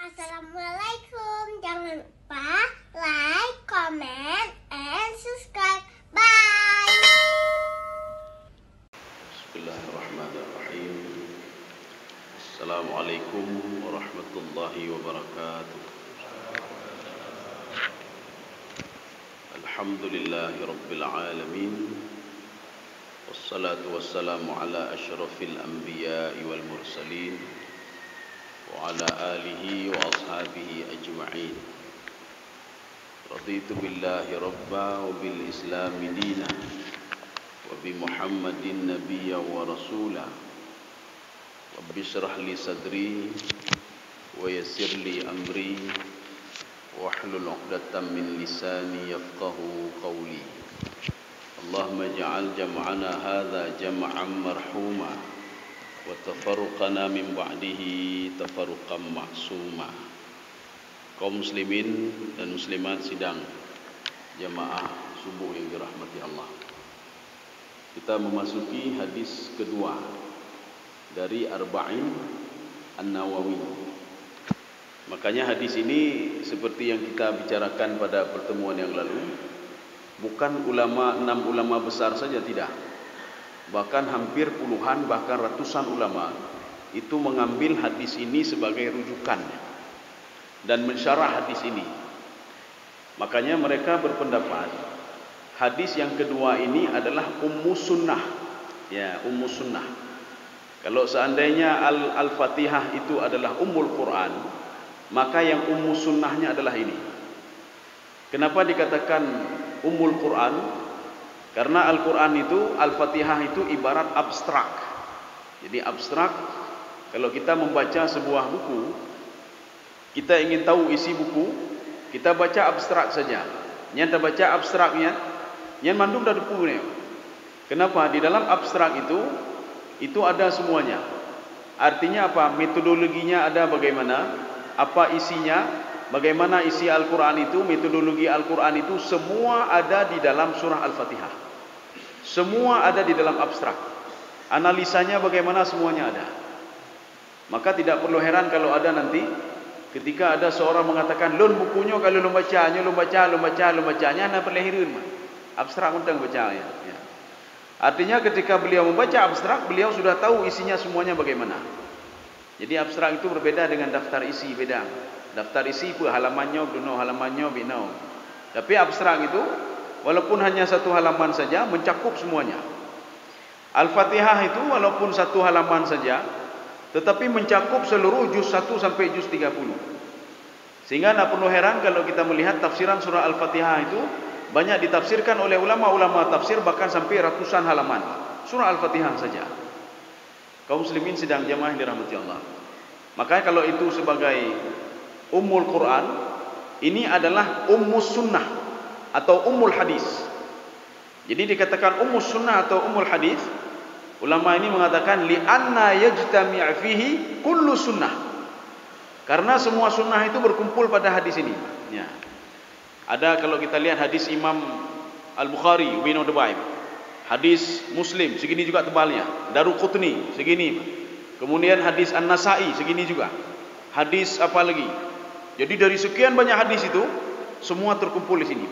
Assalamualaikum. Jangan lupa like, comment, and subscribe. Bye. Bismillahirrahmanirrahim. Assalamualaikum warahmatullahi wabarakatuh. Alhamdulillahi rabbil alamin. Wassalatu wassalamu ala asyrafil anbiya'i wal mursalin wa ala alihi wa ashabihi ajma'in. Raditu billahi rabba wa bil islami dina wa bi Muhammadin nabiyya wa rasula. Rabbi shrah li sadri wa yassir li amri wahlul 'uqdatam min lisani yafqahu qawli. Allahumma ij'al jam'ana hadza jam'an marhuma wa tafarruqana min ba'dihi tafarruqan ma'suma. Kaum muslimin dan muslimat sidang jamaah subuh yang dirahmati Allah. Kita memasuki hadis kedua dari Arba'in An-Nawawi. Makanya hadis ini seperti yang kita bicarakan pada pertemuan yang lalu, bukan ulama 6 ulama besar saja, tidak. Bahkan hampir puluhan, bahkan ratusan ulama itu mengambil hadis ini sebagai rujukan dan mensyarah hadis ini. Makanya mereka berpendapat hadis yang kedua ini adalah ummus sunnah. Ya, ummus sunnah. Kalau seandainya Al-Fatihah itu adalah ummul Quran, maka yang ummus sunnahnya adalah ini. Kenapa dikatakan ummul Quran? Karena Al-Quran itu, Al-Fatihah itu ibarat abstrak. Jadi abstrak, kalau kita membaca sebuah buku, kita ingin tahu isi buku, kita baca abstrak saja. Yang kita baca abstraknya, yang mandum dah buku ni. Kenapa? Di dalam abstrak itu ada semuanya. Artinya apa? Metodologinya ada bagaimana, apa isinya, bagaimana isi Al-Quran itu, metodologi Al-Quran itu, semua ada di dalam surah Al-Fatihah. Semua ada di dalam abstrak. Analisanya bagaimana, semuanya ada. Maka tidak perlu heran kalau ada nanti ketika ada seorang mengatakan, "Lun bukunya kalau lun bacanya, lun bacanya na perlahiran." Abstrak untang bacanya. Ya. Artinya ketika beliau membaca abstrak, beliau sudah tahu isinya semuanya bagaimana. Jadi abstrak itu berbeda dengan daftar isi, beda. Daftar isi pun halamannya, duno halamannya, binau. Tapi abstrak itu walaupun hanya satu halaman saja mencakup semuanya. Al-Fatihah itu walaupun satu halaman saja tetapi mencakup seluruh juz 1 sampai juz 30. Sehingga tidak perlu heran kalau kita melihat tafsiran surah Al-Fatihah itu banyak ditafsirkan oleh ulama-ulama tafsir bahkan sampai ratusan halaman. Surah Al-Fatihah saja. Kaum muslimin sedang jamaah yang dirahmati Allah. Makanya kalau itu sebagai ummul Quran, ini adalah ummus sunnah atau ummul hadis. Jadi dikatakan ummus sunnah atau ummul hadis, ulama ini mengatakan li'anna yajtami' fihi kullu sunnah. Karena semua sunnah itu berkumpul pada hadis ini. Ya. Ada kalau kita lihat hadis Imam Al-Bukhari bin Ubaid, hadis Muslim segini juga tebalnya, Daruqutni segini. Kemudian hadis An-Nasa'i segini juga. Hadis apa lagi? Jadi dari sekian banyak hadis itu semua terkumpul di sini.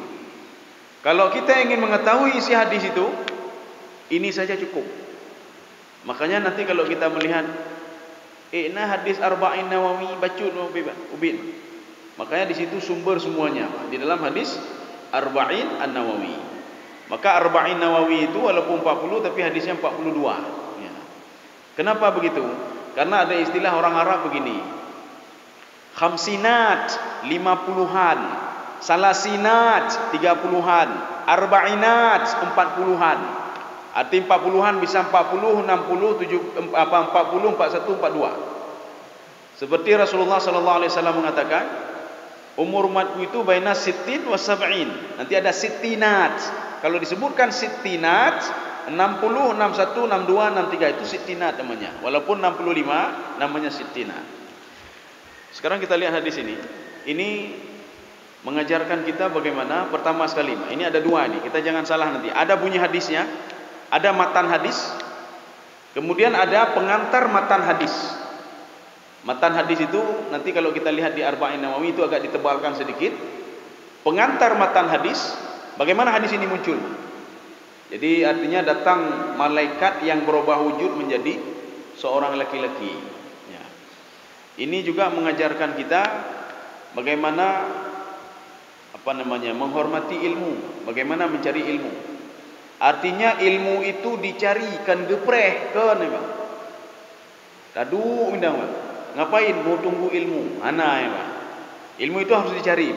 Kalau kita ingin mengetahui isi hadis itu, ini saja cukup. Makanya nanti kalau kita melihat hadis Arba'in Nawawi bacut ubin. Makanya di situ sumber semuanya di dalam hadis Arba'in An-Nawawi. Maka Arba'in Nawawi itu walaupun 40 tapi hadisnya 42. Ya. Kenapa begitu? Karena ada istilah orang Arab begini. Khamsinat 50-an, salasinat 30-an, arba'inat 40-an. Arti 40-an bisa 40, 60, 40, 41, 42. Seperti Rasulullah sallallahu alaihi wasallam mengatakan, umur umatku itu baina sittin wa sab'in. Nanti ada sittinat. Kalau disebutkan sittinat 60, 61, 62, 63 itu sittinat namanya. Walaupun 65 namanya sittinat. Sekarang kita lihat hadis ini. Ini mengajarkan kita bagaimana, pertama sekali, ini ada dua nih, kita jangan salah nanti. Ada bunyi hadisnya, ada matan hadis, kemudian ada pengantar matan hadis. Matan hadis itu nanti kalau kita lihat di Arba'in Nawawi itu agak ditebalkan sedikit. Pengantar matan hadis, bagaimana hadis ini muncul? Jadi artinya datang malaikat yang berubah wujud menjadi seorang laki-laki. Ya. Ini juga mengajarkan kita bagaimana menghormati ilmu, bagaimana mencari ilmu. Artinya ilmu itu dicarikan gepreh kan memang. Tadu undang, ngapain mau tunggu ilmu? Ana ya, ilmu itu harus dicari.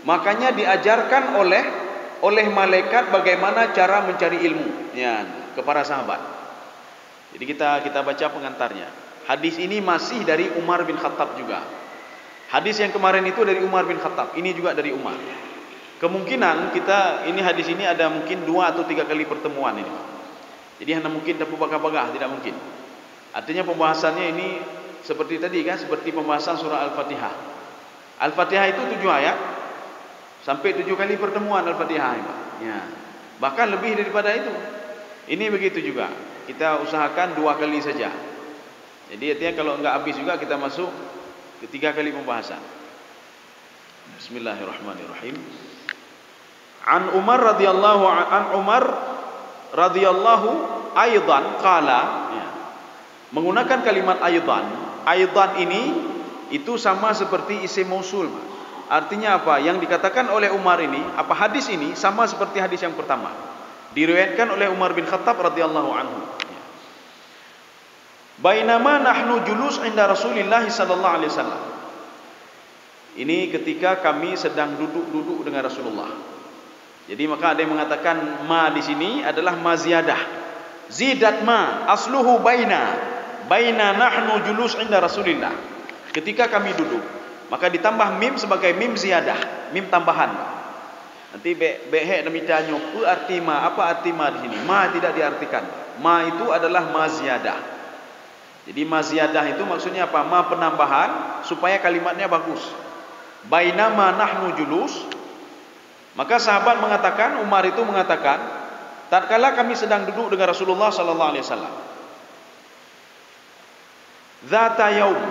Makanya diajarkan oleh malaikat bagaimana cara mencari ilmu ya, ke para sahabat. Jadi kita baca pengantarnya. Hadis ini masih dari Umar bin Khattab juga. Hadis yang kemarin itu dari Umar bin Khattab, ini juga dari Umar. Kemungkinan ini hadis ini ada mungkin 2 atau 3 kali pertemuan ini. Jadi hanya mungkin dapat bagah-bagah, tidak mungkin. Artinya pembahasannya ini seperti tadi kan, seperti pembahasan surah Al-Fatihah. Al-Fatihah itu 7 ayat. Sampai 7 kali pertemuan Al-Fatihah. Ya. Bahkan lebih daripada itu. Ini begitu juga. Kita usahakan 2 kali saja. Jadi artinya kalau enggak habis juga kita masuk ke 3 kali pembahasan. Bismillahirrahmanirrahim. An Umar radhiyallahu aidan qala. Ya. Menggunakan kalimat aidan. Aidan ini itu sama seperti isim mausul. Artinya apa? Yang dikatakan oleh Umar ini, hadis ini sama seperti hadis yang pertama. Diriwayatkan oleh Umar bin Khattab radhiyallahu anhu. Bainama nahnu julus inda Rasulillah sallallahu alaihi wasallam. Ini ketika kami sedang duduk dengan Rasulullah. Jadi maka ada yang mengatakan ma di sini adalah ma ziyadah. Zidat ma asluhu baina nahnu julus inda Rasulillah. Ketika kami duduk, maka ditambah mim sebagai mim ziyadah, mim tambahan. Nanti behek demi tanya, apa arti ma di sini? Ma tidak diartikan. Ma itu adalah ma ziyadah. Jadi ma ziyadah itu maksudnya apa? Ma penambahan supaya kalimatnya bagus. Bainama nahnu julus. Maka sahabat mengatakan, Umar itu mengatakan, tatkala kami sedang duduk dengan Rasulullah sallallahu alaihi wasallam. Dzata yaum,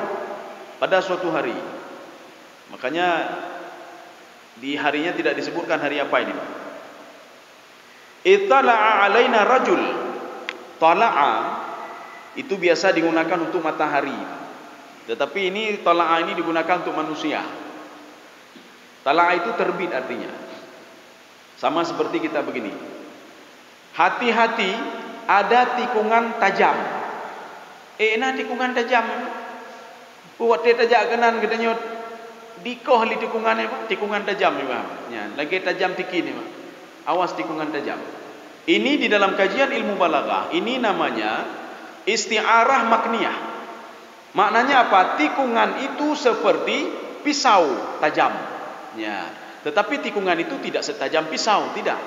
pada suatu hari. Makanya di harinya tidak disebutkan hari apa ini. Ittala'a alaina rajul. Tala'a itu biasa digunakan untuk matahari. Tetapi ini tala'a ini digunakan untuk manusia. Tala'a itu terbit artinya. Sama seperti kita begini. Hati-hati, ada tikungan tajam. Tikungan tajam. Buat dia tajak kanan katanya dikoh li tikungannya, tikungan tajam juga. Ya, lagi tajam tiki ni, awas tikungan tajam. Ini di dalam kajian ilmu balaghah, ini namanya isti'arah makniyah. Maknanya apa? Tikungan itu seperti pisau tajam. Ya, tetapi tikungan itu tidak setajam pisau, tidak.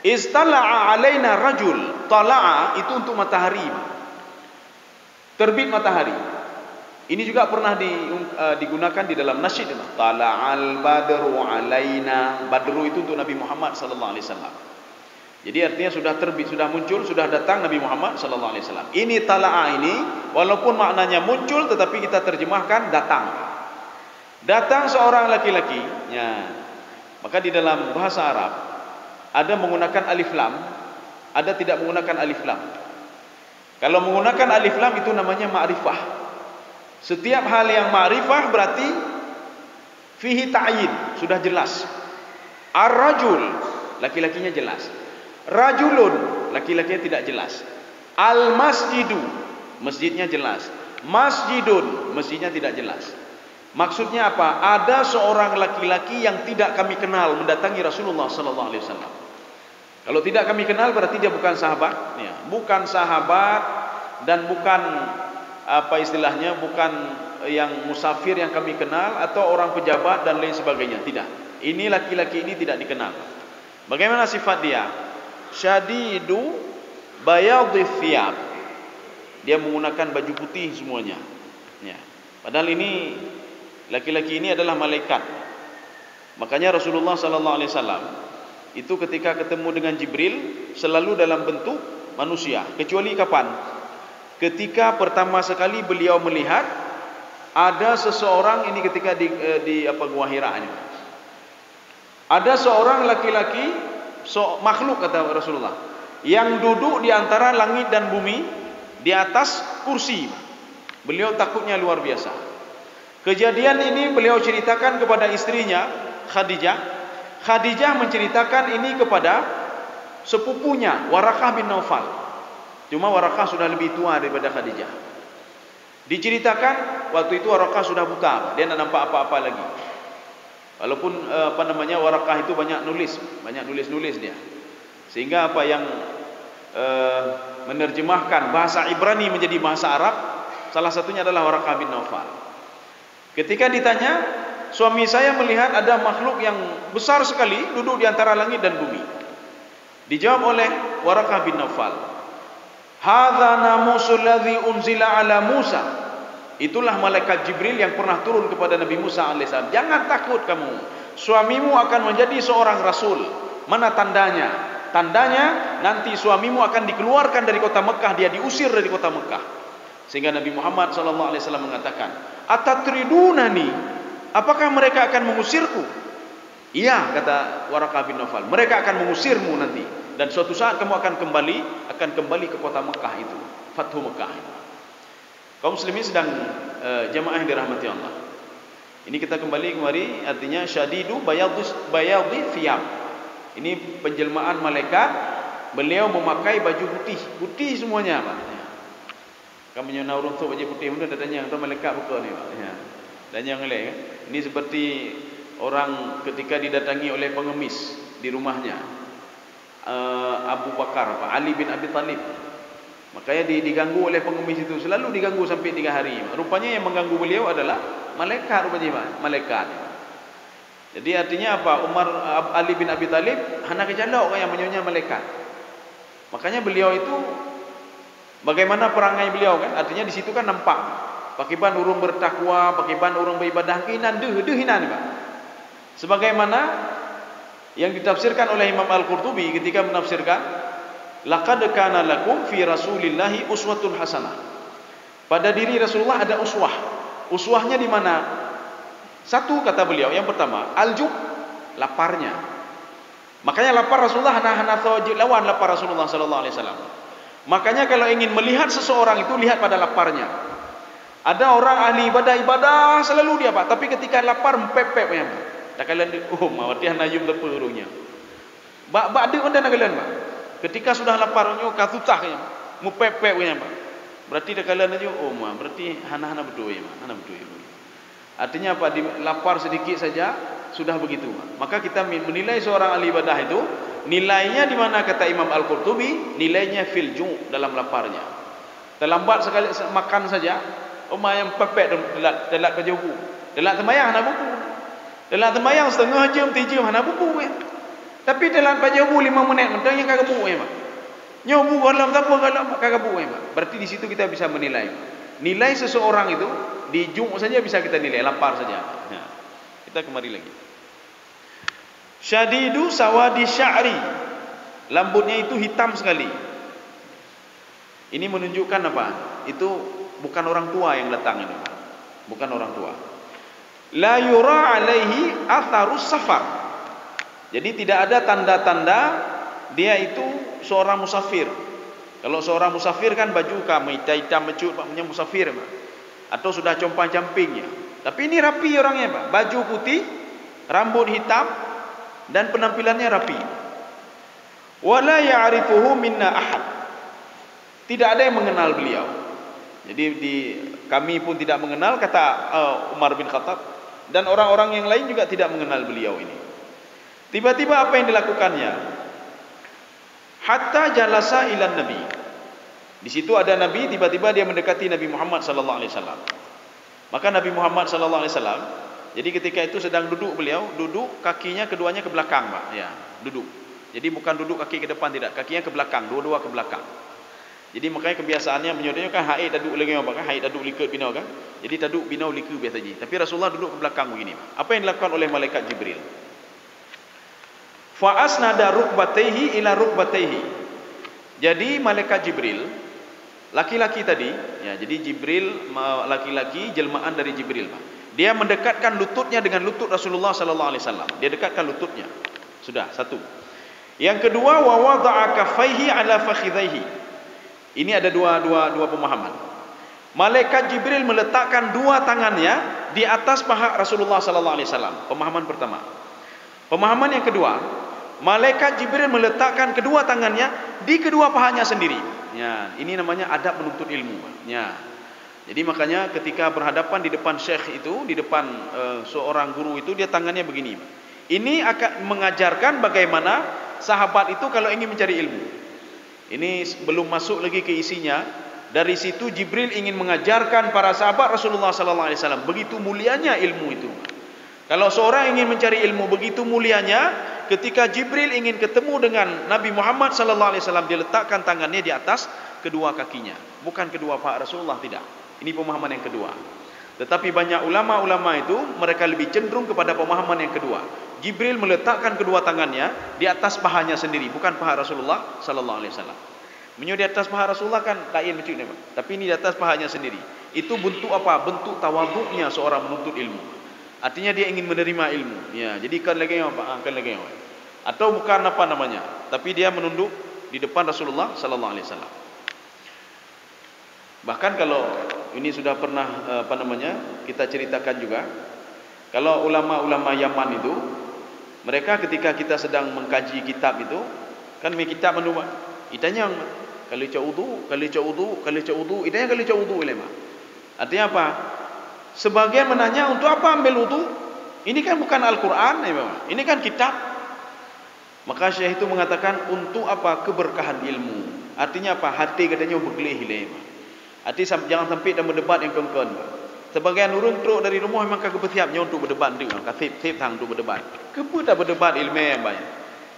Istala'a alaina rajul. Tala'a itu untuk matahari. Terbit matahari. Ini juga pernah digunakan di dalam nasyid. Tala'al badru alaina. Badru itu untuk Nabi Muhammad sallallahu alaihi wasallam. Jadi artinya sudah terbit, sudah muncul, sudah datang Nabi Muhammad sallallahu alaihi wasallam. Ini tala'a ini walaupun maknanya muncul tetapi kita terjemahkan datang. Datang seorang laki-laki, ya. Maka di dalam bahasa Arab ada menggunakan alif lam, ada tidak menggunakan alif lam. Kalau menggunakan alif lam itu namanya ma'rifah. Setiap hal yang ma'rifah berarti fihi ta'yin, sudah jelas. Ar-rajul, laki-lakinya jelas. Rajulun, laki-lakinya tidak jelas. Al-masjidu, masjidnya jelas. Masjidun, masjidnya tidak jelas. Maksudnya apa? Ada seorang laki-laki yang tidak kami kenal mendatangi Rasulullah sallallahu alaihi wasallam. Kalau tidak kami kenal berarti dia bukan sahabat, ya, bukan sahabat dan bukan apa istilahnya, bukan yang musafir yang kami kenal atau orang pejabat dan lain sebagainya. Tidak. Ini laki-laki ini tidak dikenal. Bagaimana sifat dia? Syadidu bayadhi thiyab. Dia menggunakan baju putih semuanya. Ya. Padahal ini laki-laki ini adalah malaikat. Makanya Rasulullah sallallahu alaihi wasallam itu ketika ketemu dengan Jibril selalu dalam bentuk manusia, kecuali kapan? Ketika pertama sekali beliau melihat Ada seseorang ini ketika di Gua Hira ini. Ada seorang laki-laki, makhluk kata Rasulullah, yang duduk di antara langit dan bumi di atas kursi. Beliau takutnya luar biasa. Kejadian ini beliau ceritakan kepada istrinya Khadijah. Khadijah menceritakan ini kepada sepupunya Warakah bin Naufal. Cuma Warakah sudah lebih tua daripada Khadijah. Diceritakan waktu itu Warakah sudah buta, dia tidak nampak apa-apa lagi. Walaupun Warakah itu banyak nulis dia. Sehingga apa yang menerjemahkan bahasa Ibrani menjadi bahasa Arab, salah satunya adalah Warakah bin Naufal. Ketika ditanya, suami saya melihat ada makhluk yang besar sekali duduk di antara langit dan bumi. Dijawab oleh Warakah bin Naufal, hadza namusul ladzi unzila ala Musa. Itulah malaikat Jibril yang pernah turun kepada Nabi Musa alaihissalam. Jangan takut kamu, suamimu akan menjadi seorang rasul. Mana tandanya? Tandanya nanti suamimu akan dikeluarkan dari kota Mekah, dia diusir dari kota Mekah. Sehingga Nabi Muhammad sallallahu alaihi wasallam mengatakan, atatridunani, apakah mereka akan mengusirku? Iya, kata Warakah bin Naufal, mereka akan mengusirmu nanti, dan suatu saat kamu akan kembali ke kota Mekah itu, Fathu Mekah itu. Kaum muslimin sedang jamaah yang dirahmati Allah. Ini kita kembali kemari, artinya syadidu bayadhi thiyab. Ini penjelmaan malaikat, beliau memakai baju putih semuanya, Pak. Kami nyana urung tu baju putih muda datanya tu malaikat buka ni, Pak. Ya. Dan yang lain, ini seperti orang ketika didatangi oleh pengemis di rumahnya. Abu Bakar, Pak Ali bin Abi Talib. Makanya diganggu oleh pengemis itu, selalu diganggu sampai 3 hari. Rupanya yang mengganggu beliau adalah malaikat, rupanya, Pak. Malaikat. Jadi artinya apa? Ali bin Abi Talib hana kejalok yang menyonya malaikat. Makanya beliau itu bagaimana perangai beliau kan? Artinya di situ kan nampak pakiban urung bertakwa, pakiban urung beribadah kinan hinan, Pak. Sebagaimana yang ditafsirkan oleh Imam Al-Qurtubi ketika menafsirkan, laqad kana lakum fi Rasulillahi uswatun hasanah. Pada diri Rasulullah ada uswah. Uswahnya di mana? Satu, kata beliau, yang pertama, aljub, laparnya. Makanya lapar Rasulullah hana lawan lapar Rasulullah sallallahu alaihi wasallam. Makanya kalau ingin melihat seseorang itu lihat pada laparnya. Ada orang ahli ibadah selalu dia, Pak, tapi ketika lapar mepep ya, Pak. Tak kalian mawati hana yum lepe urungnya. Ba ada onda kalian, Pak. Ketika sudah laparnya katutah ya, mepep ya, Pak. Berarti tak kalian aja berarti hana betul ya, Pak. Hana betul ya. Artinya apa? Lapar sedikit saja sudah begitu. Maka kita menilai seorang ahli ibadah itu nilainya di mana, kata Imam Al-Qurtubi, nilainya fil ju' dalam laparnya. Terlambat sekali makan saja, yang pepek telat kerja buku. Telat sembahyang hana buku. Telat sembahyang setengah jam 3 jam hana buku ya. Tapi telat kerja buku 5 menit mentang yang kagak buku ya, Pak. Nyobu dalam apa kalau kagak buku ya, Pak. Berarti di situ kita bisa menilai. Nilai seseorang itu di jum' saja bisa kita nilai, lapar saja. Nah, kita kemari lagi. Syadidu sawadi sya'ri, rambutnya itu hitam sekali. Ini menunjukkan apa? Itu bukan orang tua yang datang ini, bukan orang tua. La yura alaihi atharus safar. Jadi tidak ada tanda-tanda dia itu seorang musafir. Kalau seorang musafir kan baju kami hitam mecut, Pak, punya musafir, Pak. Atau sudah compang-campingnya. Tapi ini rapi orangnya, Pak. Baju putih, rambut hitam, dan penampilannya rapi. Wala ya'rifuhu minna ahad. Tidak ada yang mengenal beliau. Jadi kami pun tidak mengenal, kata Umar bin Khattab, dan orang-orang yang lain juga tidak mengenal beliau ini. Tiba-tiba apa yang dilakukannya? Hatta jalasa ilan Nabi. Di situ ada Nabi, tiba-tiba dia mendekati Nabi Muhammad sallallahu alaihi wasallam. Maka Nabi Muhammad sallallahu alaihi wasallam, jadi ketika itu sedang duduk, beliau duduk kakinya keduanya ke belakang, Pak. Ya, duduk. Jadi bukan duduk kaki ke depan, tidak, kakinya ke belakang, dua-dua ke belakang. Jadi makanya kebiasaannya menyodanya kan haid duduk lagi apa kan? Haid duduk likut binau kan? Jadi duduk binau liku biasa saja. Tapi Rasulullah duduk ke belakang begini. Apa yang dilakukan oleh malaikat Jibril? Fa asnada rukbatayhi ila rukbatayhi. Jadi malaikat Jibril Laki-laki tadi, ya, jadi Jibril laki-laki jelmaan dari Jibril, Pak. Dia mendekatkan lututnya dengan lutut Rasulullah sallallahu alaihi wasallam. Dia dekatkan lututnya. Sudah, satu. Yang kedua, wa wada'a kaffaihi ala fakhidhaihi. Ini ada dua pemahaman. Malaikat Jibril meletakkan dua tangannya di atas paha Rasulullah sallallahu alaihi wasallam. Pemahaman pertama. Pemahaman yang kedua, malaikat Jibril meletakkan kedua tangannya di kedua pahanya sendiri. Ya, ini namanya adab menuntut ilmu. Ya. Jadi makanya ketika berhadapan di depan syekh itu, di depan seorang guru itu, dia tangannya begini. Ini akan mengajarkan bagaimana sahabat itu kalau ingin mencari ilmu. Ini belum masuk lagi ke isinya. Dari situ Jibril ingin mengajarkan para sahabat Rasulullah sallallahu alaihi wasallam begitu mulianya ilmu itu. Kalau seorang ingin mencari ilmu begitu mulianya, ketika Jibril ingin ketemu dengan Nabi Muhammad sallallahu alaihi wasallam, dia letakkan tangannya di atas kedua kakinya, bukan kedua paha Rasulullah, tidak. Ini pemahaman yang kedua. Tetapi banyak ulama-ulama itu mereka lebih cenderung kepada pemahaman yang kedua. Jibril meletakkan kedua tangannya di atas pahanya sendiri, bukan paha Rasulullah sallallahu alaihi wasallam. Menyo di atas paha Rasulullah kan lain macam ni, tapi ini di atas pahanya sendiri. Itu bentuk apa? Bentuk tawaduknya seorang menuntut ilmu. Artinya dia ingin menerima ilmu. Ya, jadi kan lagi apa? Kan lagi apa? Atau bukan apa namanya? Tapi dia menunduk di depan Rasulullah sallallahu alaihi wasallam. Bahkan kalau ini sudah pernah apa namanya? Kita ceritakan juga. Kalau ulama-ulama Yaman itu, mereka ketika kita sedang mengkaji kitab itu, kan mi kitab menubah. Itanya kalau cak wudu, itanya kalau cak wudu ulama. Artinya apa? Sebagian menanya untuk apa ambil wudu? Ini kan bukan Al-Quran, ini kan kitab. Maka Syekh itu mengatakan untuk apa? Keberkahan ilmu. Artinya apa? Hati katanya bergelih ilmu. Hati jangan sampai dan berdebat yang kongkon. Sebagian urun teruk dari rumah memang kagak bersiapnya untuk berdebat dia, kasih tang untuk berdebat. Kepa tak berdebat ilmu yang banyak.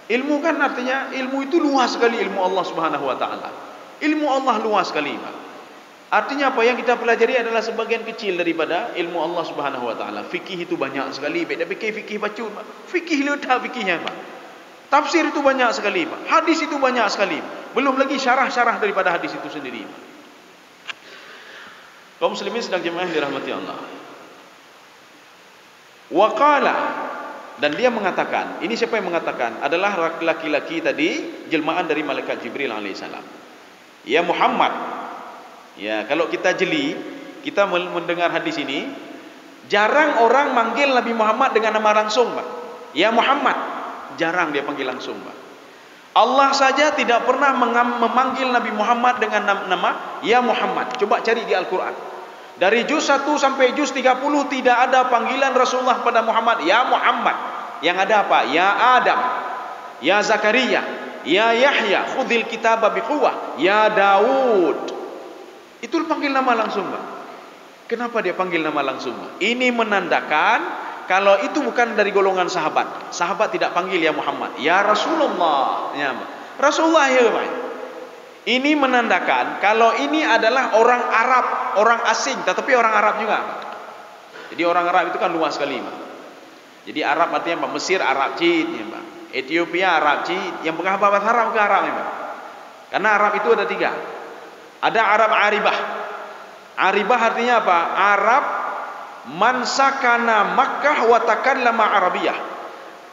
Ilmu kan artinya ilmu itu luas sekali, ilmu Allah Subhanahu wa taala. Ilmu Allah luas sekali, Pak. Artinya apa yang kita pelajari adalah sebagian kecil daripada ilmu Allah Subhanahu wa taala. Fikih itu banyak sekali, beda fikih bacut, Pak. Fikih letak fikihnya, Pak. Tafsir itu banyak sekali, Pak. Hadis itu banyak sekali. Belum lagi syarah-syarah daripada hadis itu sendiri, Pak. Kaum muslimin sedang jemaah dirahmati Allah. Waqala, dan dia mengatakan, ini siapa yang mengatakan? Adalah laki-laki tadi, jelmaan dari malaikat Jibril alaihissalam. Ya Muhammad. Ya, kalau kita jeli, kita mendengar hadis ini, jarang orang manggil Nabi Muhammad dengan nama langsung, Pak. Ya Muhammad, jarang dia panggil langsung, Pak. Allah saja tidak pernah memanggil Nabi Muhammad dengan nama Ya Muhammad. Coba cari di Al-Quran. Dari juz 1 sampai juz 30 tidak ada panggilan Rasulullah pada Muhammad Ya Muhammad. Yang ada apa? Ya Adam, Ya Zakaria, Ya Yahya, khudhil kitaba biquwwah, Ya Daud. Itu panggil nama langsung, Pak. Kenapa dia panggil nama langsung, Pak? Ini menandakan kalau itu bukan dari golongan sahabat. Sahabat tidak panggil Ya Muhammad, Ya Rasulullah. Ya, Rasulullah ya, Pak. Ini menandakan kalau ini adalah orang Arab, orang asing, tetapi orang Arab juga, Pak. Jadi orang Arab itu kan luas sekali, Pak. Jadi Arab artinya Pak, Mesir Arab Cid, ya, Pak. Ethiopia Arab Cid, yang penghafal bahasa Arab ke Arab, ya, Pak. Karena Arab itu ada 3. Ada Arab Aribah. Aribah artinya apa? Arab man sakana Makkah wa takallama Arabiyah.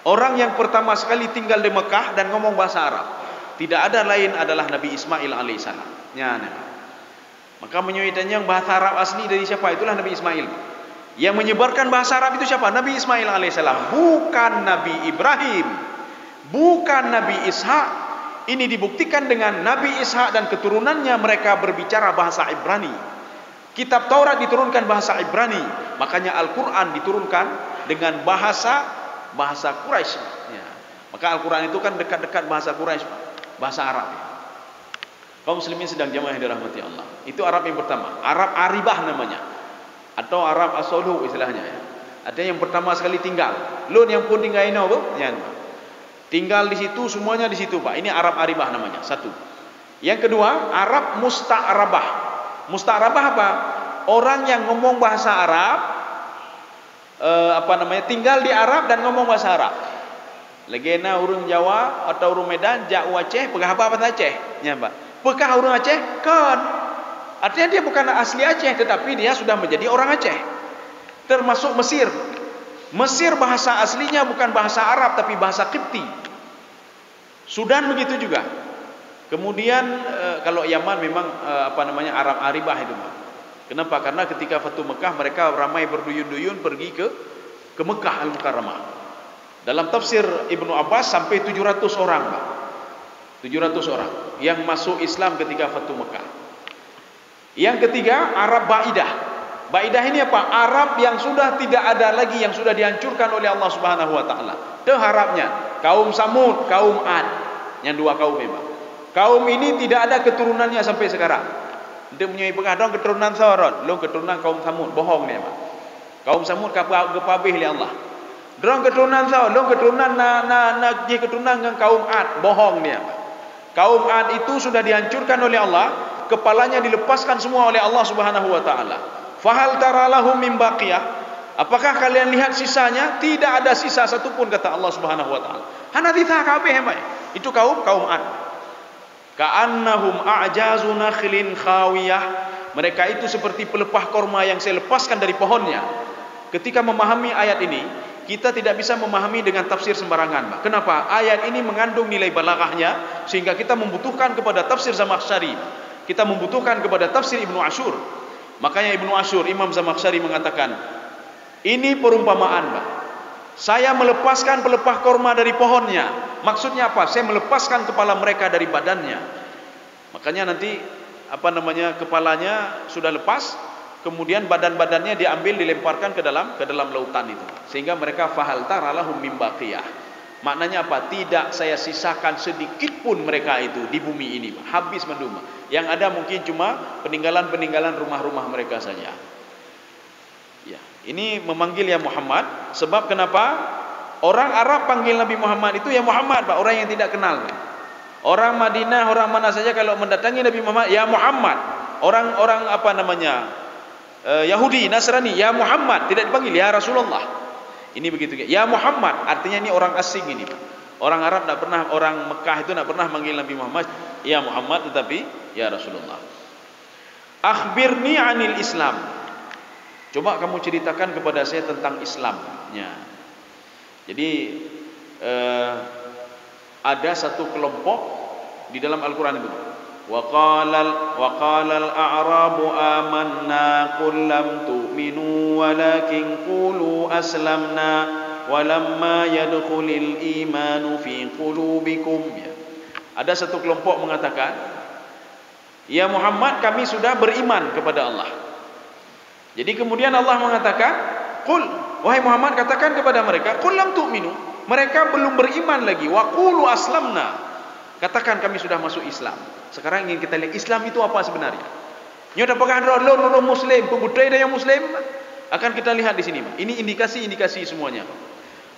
Orang yang pertama sekali tinggal di Mekah dan ngomong bahasa Arab. Tidak ada lain adalah Nabi Ismail alaihissalam. Ya, maka menyuitanya yang bahasa Arab asli dari siapa? Itulah Nabi Ismail. Yang menyebarkan bahasa Arab itu siapa? Nabi Ismail alaihissalam. Bukan Nabi Ibrahim, bukan Nabi Ishak. Ini dibuktikan dengan Nabi Ishak dan keturunannya mereka berbicara bahasa Ibrani. Kitab Taurat diturunkan bahasa Ibrani. Makanya Al-Quran diturunkan dengan bahasa Quraisy. Ya. Maka Al-Quran itu kan dekat-dekat bahasa Quraisy, bahasa Arab. Kaum muslimin sedang jamaah yang dirahmati Allah. Itu Arab yang pertama. Arab Aribah namanya. Atau Arab Asolu istilahnya. Ya. Artinya yang pertama sekali tinggal. Lun yang pun tinggal ini apa? Ya. Tinggal di situ, semuanya di situ, Pak. Ini Arab Aribah namanya. Satu. Yang kedua, Arab Musta'rabah. Musta'rabah apa? Orang yang ngomong bahasa Arab, tinggal di Arab dan ngomong bahasa Arab. Legena urung Jawa atau urung Medan, Jawa Aceh, pegah apa bahasa Aceh? Ya, Pak. Pekah urung Aceh? Kan. Artinya dia bukan asli Aceh, tetapi dia sudah menjadi orang Aceh. Termasuk Mesir. Mesir bahasa aslinya bukan bahasa Arab tapi bahasa Qibti. Sudan begitu juga. Kemudian kalau Yaman memang Arab Aribah itu. Kenapa? Karena ketika Fatu Mekah mereka ramai berduyun-duyun pergi ke Mekah Al-Mukarramah. Dalam tafsir Ibnu Abbas sampai 700 orang, Pak. 700 orang yang masuk Islam ketika Fatu Mekah. Yang ketiga, Arab Ba'idah. Ba'idah ini apa? Arab yang sudah tidak ada lagi, yang sudah dihancurkan oleh Allah Subhanahu wa taala. Itu Arabnya kaum Samud, kaum Ad. Yang dua kaum memang. Kaum ini tidak ada keturunannya sampai sekarang. Dia punya pengadong keturunan Saron, lo keturunan kaum Samud, bohong dia, Pak. Kaum Samud kepabih oleh Allah. Dorang keturunan Saron, lo keturunan keturunan dengan kaum Ad, bohong dia, Pak. Kaum Ad itu sudah dihancurkan oleh Allah, kepalanya dilepaskan semua oleh Allah Subhanahu wa taala. Fahal tara lahum min baqiyah? Apakah kalian lihat sisanya? Tidak ada sisa satupun, kata Allah Subhanahu wa taala. Hanaditha kabeh, Pak. Itu kaum Ad. Ka'annahum a'jazu nakhlin khawiyah. Mereka itu seperti pelepah korma yang saya lepaskan dari pohonnya. Ketika memahami ayat ini, kita tidak bisa memahami dengan tafsir sembarangan, Pak. Kenapa? Ayat ini mengandung nilai balaghahnya sehingga kita membutuhkan kepada tafsir Zamakhsyari. Kita membutuhkan kepada tafsir Ibnu Asyur. Makanya Ibnu Asyur, Imam Zamakhsyari mengatakan, ini perumpamaan, Pak. Saya melepaskan pelepah korma dari pohonnya. Maksudnya apa? Saya melepaskan kepala mereka dari badannya. Makanya nanti kepalanya sudah lepas, kemudian badan-badannya diambil, dilemparkan ke dalam lautan itu. Sehingga mereka fahal tara lahum min baqiyah. Maknanya apa? Tidak saya sisakan sedikit pun mereka itu di bumi ini, Pak. Habis menduma. Yang ada mungkin cuma peninggalan-peninggalan rumah-rumah mereka saja. Ya, ini memanggil ya Muhammad. Sebab kenapa? Orang Arab panggil Nabi Muhammad itu ya Muhammad, Pak. Orang yang tidak kenal, Pak. Orang Madinah, orang mana saja kalau mendatangi Nabi Muhammad, ya Muhammad. Orang Yahudi, Nasrani, ya Muhammad. Tidak dipanggil ya Rasulullah. Ini begitu. Ya Muhammad, artinya ini orang asing ini, Pak. Orang Arab tidak pernah, orang Mekah itu tidak pernah manggil Nabi Muhammad ya Muhammad, tetapi ya Rasulullah. Akhbirni anil Islam. Coba kamu ceritakan kepada saya tentang Islamnya. Jadi ada satu kelompok di dalam Al-Quran itu. Wa qala al-a'rabu amanna qul lam tu'minu walakin qulu aslamna walamma yadkhulil imanu fi qulubikum. Ada satu kelompok mengatakan, ya Muhammad, kami sudah beriman kepada Allah. Jadi kemudian Allah mengatakan, qul, wahai Muhammad, katakan kepada mereka, qul lam tu'minu. Mereka belum beriman lagi. Wa qulu aslamna. Katakan kami sudah masuk Islam. Sekarang ingin kita lihat Islam itu apa sebenarnya. Nyo apakah lo Muslim, pembudaya yang Muslim? Akan kita lihat di sini, Pak. Ini indikasi-indikasi semuanya, Pak.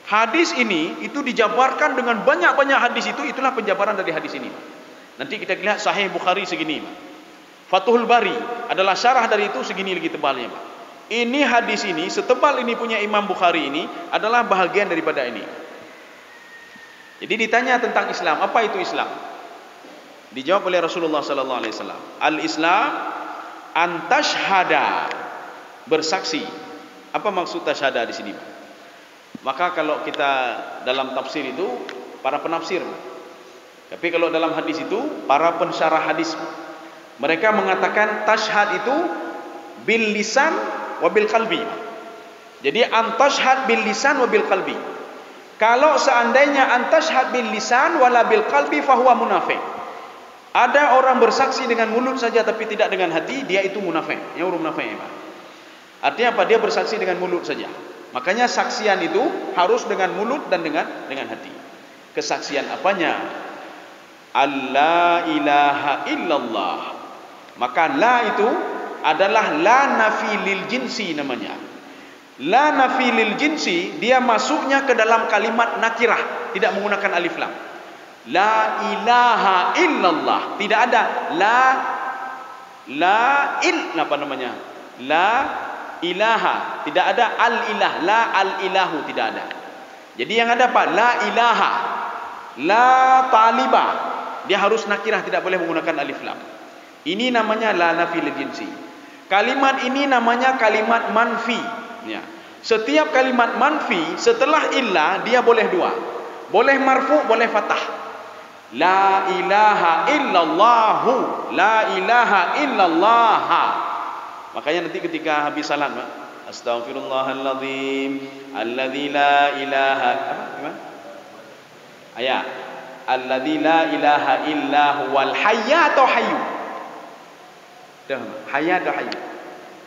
Hadis ini itu dijabarkan dengan banyak-banyak hadis itu. Itulah penjabaran dari hadis ini, Pak. Nanti kita lihat Sahih Bukhari segini, Pak. Fathul Bari adalah syarah dari itu segini lagi tebalnya, Pak. Ini hadis ini, setebal ini punya Imam Bukhari ini adalah bahagian daripada ini. Jadi ditanya tentang Islam, apa itu Islam? Dijawab oleh Rasulullah sallallahu alaihi wasallam. Al-Islam antashhada, bersaksi. Apa maksud tasyhada di sini, Pak? Maka kalau kita dalam tafsir itu para penafsir. Tapi kalau dalam hadis itu para pensyarah hadis. Mereka mengatakan tashhad itu bil lisan wa bil qalbi. Jadi antashhad bil lisan wa bil qalbi. Kalau seandainya antashhad bil lisan wala bil qalbi fahuwa munafiq. Ada orang bersaksi dengan mulut saja tapi tidak dengan hati, dia itu munafik. Yang orang munafik, Pak. Artinya apa? Dia bersaksi dengan mulut saja. Makanya saksian itu harus dengan mulut dan dengan hati. Kesaksian apanya? Allah ilaha illallah. Maka la itu adalah la nafi lil jinsi namanya. La nafi lil jinsi, dia masuknya ke dalam kalimat nakirah, tidak menggunakan alif lam. La ilaha illallah, tidak ada la ilaha, tidak ada al ilah, la al ilahu, tidak ada. Jadi yang ada apa? La ilaha, la taliba, dia harus nakirah, tidak boleh menggunakan alif lam. Ini namanya la nafi lil jinsi. Kalimat ini namanya kalimat manfi. Ya. Setiap kalimat manfi setelah illa dia boleh dua. Boleh marfu, boleh fathah. La ilaha illallahu, la ilaha illallah. Makanya nanti ketika habis salat, astaghfirullahaladzim alladzi la ilaha ayat alladzi la ilaha illa huwal hayy atau hayyu. Dah, hayy atau hayyu.